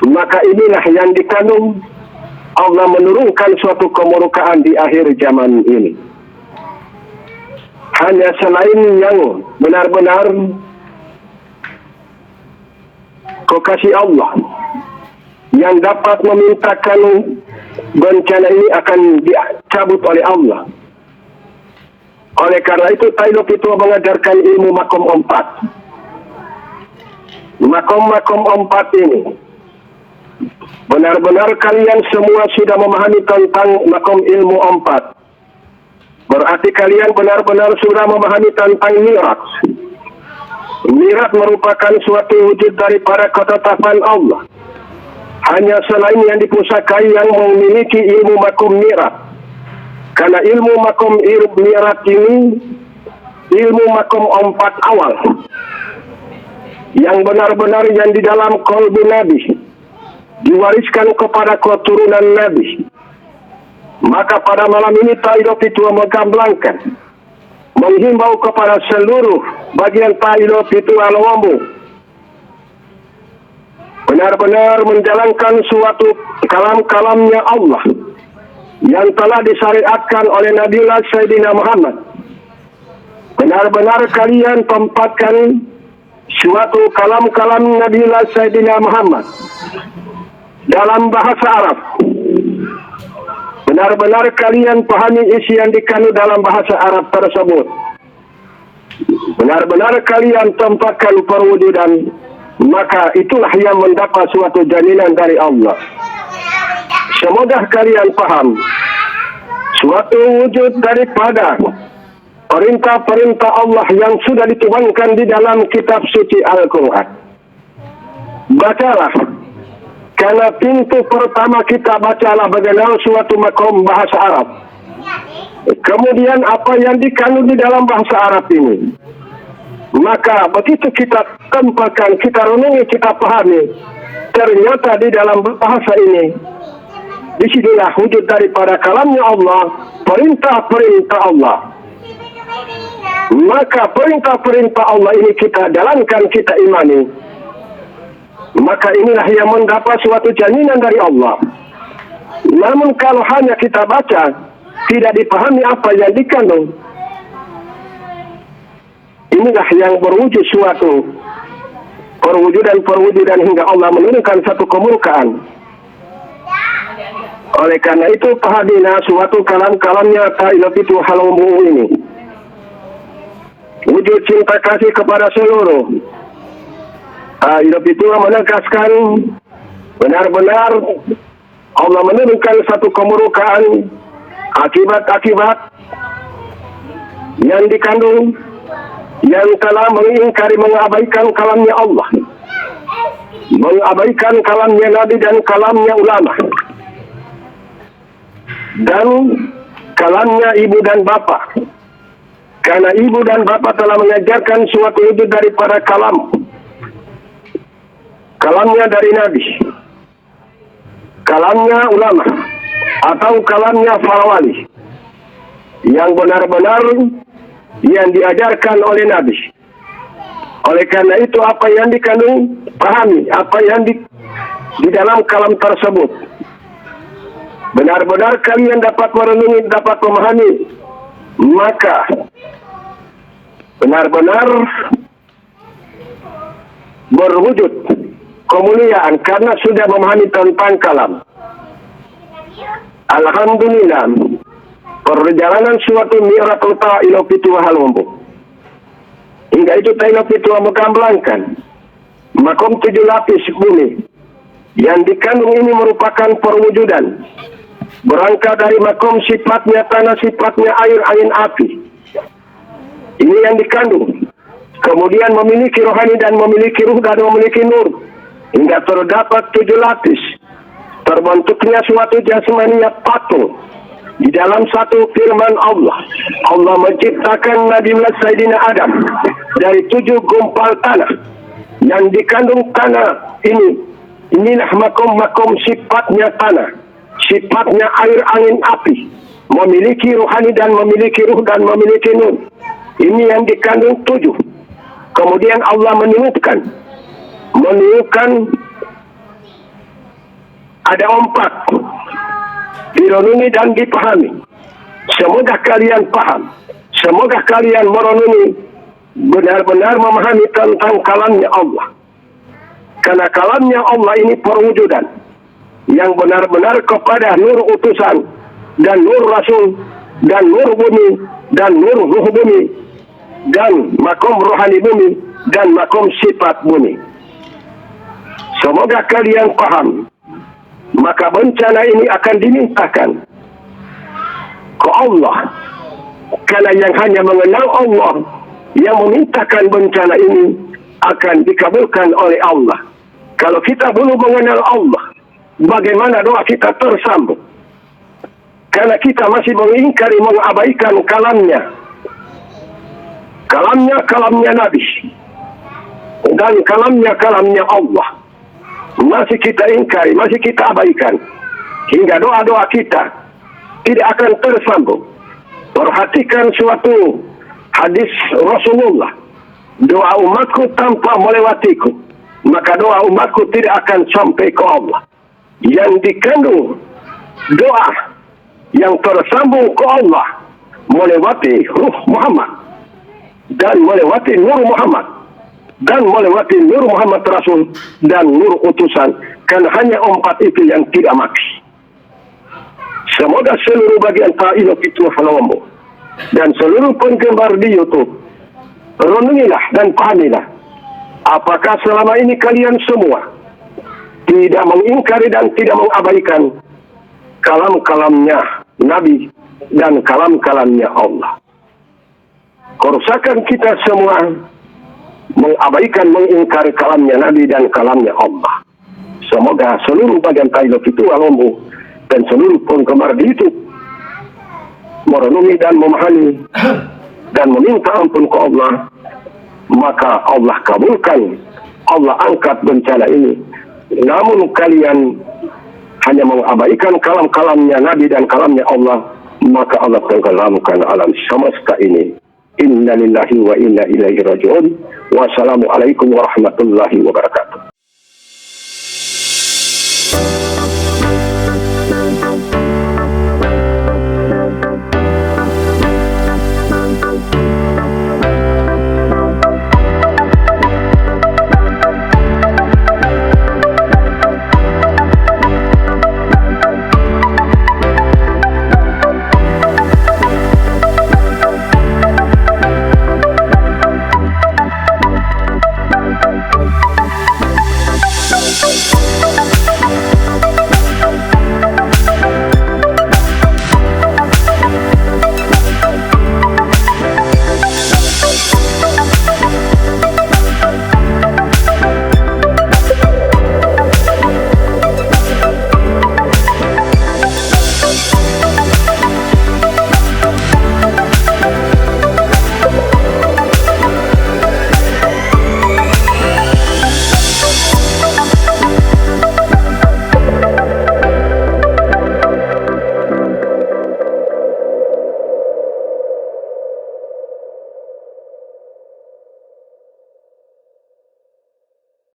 Maka inilah yang dikandung Allah menurunkan suatu kemurkaan di akhir zaman ini. Hanya selain yang benar-benar kekasih Allah yang dapat memintakan bencana ini akan dicabut oleh Allah. Oleh karena itu Ta'ilo Pitu mengajarkan ilmu makom 4. Makom 4 ini benar-benar kalian semua sudah memahami tentang makom ilmu 4. Berarti kalian benar-benar sudah memahami tentang mi'raj. Mi'raj merupakan suatu wujud daripada ketetapan Allah. Hanya selain yang dipusakai yang memiliki ilmu makom mi'raj. Karena ilmu makom mi'raj ini ilmu makom 4 awal, yang benar-benar yang di dalam qalbu Nabi, diwariskan kepada keturunan Nabi. Maka pada malam ini Ta'ilo Pitu menggamblangkan, menghimbau kepada seluruh bagian Ta'ilo Pitu Halomo benar-benar menjalankan suatu kalam-kalamnya Allah yang telah disyariatkan oleh Nabi Sayyidina Muhammad. Benar-benar kalian tempatkan suatu kalam-kalam Nabi Sayyidina Muhammad dalam bahasa Arab. Benar-benar kalian pahami isi yang dikandung dalam bahasa Arab tersebut. Benar-benar kalian tempatkan perwujudan, maka itulah yang mendapat suatu jaminan dari Allah. Semoga kalian paham suatu wujud daripada perintah-perintah Allah yang sudah dituangkan di dalam kitab suci Al-Quran. Bacalah, karena pintu pertama kita bacalah mengenal suatu makom bahasa Arab. Kemudian apa yang dikandung di dalam bahasa Arab ini, maka begitu kita tempatkan, kita renungi, kita pahami, ternyata di dalam bahasa ini disinilah wujud daripada kalamnya Allah, perintah-perintah Allah. Maka perintah-perintah Allah ini kita jalankan, kita imani. Maka inilah yang mendapat suatu jaminan dari Allah. Namun kalau hanya kita baca, tidak dipahami apa yang dikandung, inilah yang berwujud suatu perwujudan hingga Allah menurunkan satu kemurkaan. Oleh karena itu pahadina suatu kalam-kalamnya ta'ila itu halombu ini, wujud cinta kasih kepada seluruh. Hidup itu menegaskan benar-benar Allah menurunkan satu kemurkaan, akibat-akibat yang dikandung, yang telah mengingkari, mengabaikan kalamnya Allah, mengabaikan kalamnya Nabi dan kalamnya ulama, dan kalamnya ibu dan bapak. Karena ibu dan bapak telah mengajarkan suatu wujud daripada kalamnya dari Nabi, kalamnya ulama, atau kalamnya para wali, yang benar-benar yang diajarkan oleh Nabi. Oleh karena itu apa yang dikandung, pahami apa yang di dalam kalam tersebut. Benar-benar kalian dapat merenungi, dapat memahami, maka benar-benar berwujud kemuliaan karena sudah memahami tentang kalam. Alhamdulillah, perjalanan suatu miracle ilo pitu halombo. Hingga itu ilo pitu menggambelangkan makom 7 lapis bumi yang dikandung ini merupakan perwujudan. Berangkat dari makom sifatnya tanah, sifatnya air, angin, api. Ini yang dikandung. Kemudian memiliki rohani dan memiliki ruh dan memiliki nur. Hingga terdapat 7 lapis. Terbentuknya suatu jasmania patung. Di dalam satu firman Allah, Allah menciptakan Nabi Sayyidina Adam dari 7 gumpal tanah. Yang dikandung tanah ini, inilah makom-makom sifatnya tanah, sifatnya air, angin, api. Memiliki rohani dan memiliki ruh dan memiliki nur. Ini yang dikandung 7. Kemudian Allah meniupkan ada 4, direnungi dan dipahami. Semoga kalian paham, semoga kalian merenungi, benar-benar memahami tentang kalamnya Allah. Karena kalamnya Allah ini perwujudan yang benar-benar kepada nur utusan dan nur rasul dan nur bumi dan nur ruh bumi dan makom rohani bumi dan makom sifat bumi. Semoga kalian paham. Maka bencana ini akan dimintakan ke Allah. Karena yang hanya mengenal Allah, yang memintakan bencana ini akan dikabulkan oleh Allah. Kalau kita belum mengenal Allah, bagaimana doa kita tersambung? Karena kita masih mengingkari, mengabaikan kalamnya. Kalamnya Nabi. Dan kalamnya Allah. Masih kita ingkari, masih kita abaikan. Hingga doa-doa kita tidak akan tersambung. Perhatikan suatu hadis Rasulullah. Doa umatku tanpa melewatiku, maka doa umatku tidak akan sampai ke Allah. Yang dikandung doa yang tersambung ke Allah melewati ruh Muhammad dan melewati nur Muhammad dan melewati nur Muhammad Rasul dan nur utusan. Karena hanya 4 itu yang tidak mati. Semoga seluruh bagian ta'ilok itu halombo dan seluruh penggemar di YouTube renungilah dan pahamilah. Apakah selama ini kalian semua tidak mengingkari dan tidak mengabaikan kalam-kalamnya Nabi dan kalam-kalamnya Allah? Kerusakan kita semua mengabaikan, mengingkari kalamnya Nabi dan kalamnya Allah. Semoga seluruh bagian Tailok itu alombu dan seluruh penggemar di YouTube merenungi dan memahami dan meminta ampun ke Allah, maka Allah kabulkan, Allah angkat bencana ini. Namun kalian hanya mengabaikan kalam-kalamnya Nabi dan kalamnya Allah, maka Allah tenggelamkan alam semesta ini. Inna lillahi wa inna ilaihi raji'un. Wassalamualaikum warahmatullahi wabarakatuh.